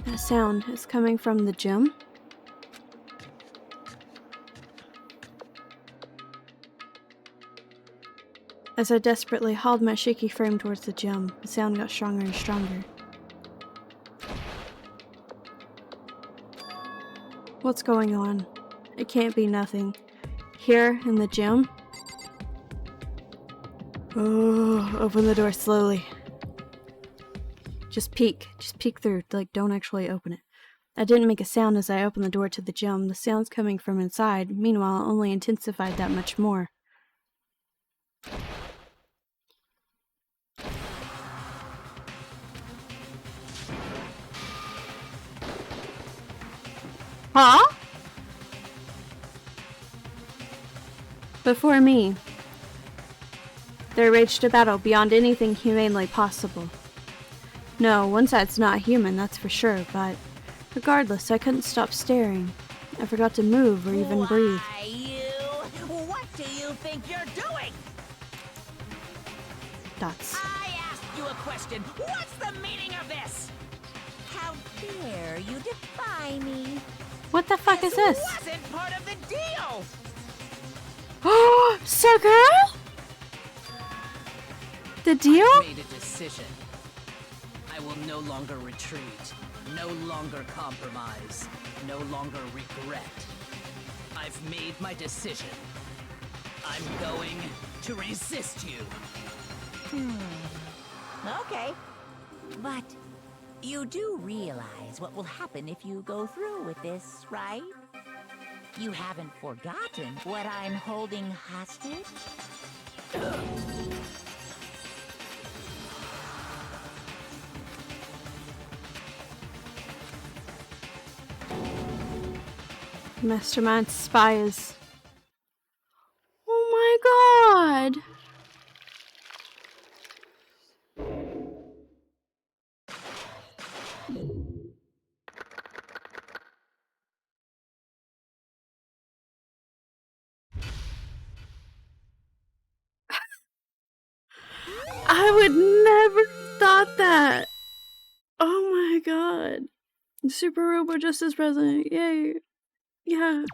That sound is coming from the gym? As I desperately hauled my shaky frame towards the gym, the sound got stronger and stronger. What's going on? It can't be nothing. Here, in the gym? Oh, open the door slowly. Just peek through, like don't actually open it. I didn't make a sound as I opened the door to the gym. The sounds coming from inside, meanwhile, only intensified that much more. Huh? Before me, there raged a battle beyond anything humanely possible. No, one side's not human, that's for sure, but regardless, I couldn't stop staring. I forgot to move or even breathe. Why, what do you think you're doing? Dots. I asked you a question. What's the meaning of this? How dare you defy me? What the fuck is this? Wasn't part of the deal. Oh, so girl? The deal? I've made a decision. I will no longer retreat, no longer compromise, no longer regret. I've made my decision. I'm going to resist you. Okay. But you do realize what will happen if you go through with this, right? You haven't forgotten what I'm holding hostage? Mastermind spies. Oh my god! I would never thought that. Oh my god. Super Robo Justice President. Yay. Yeah.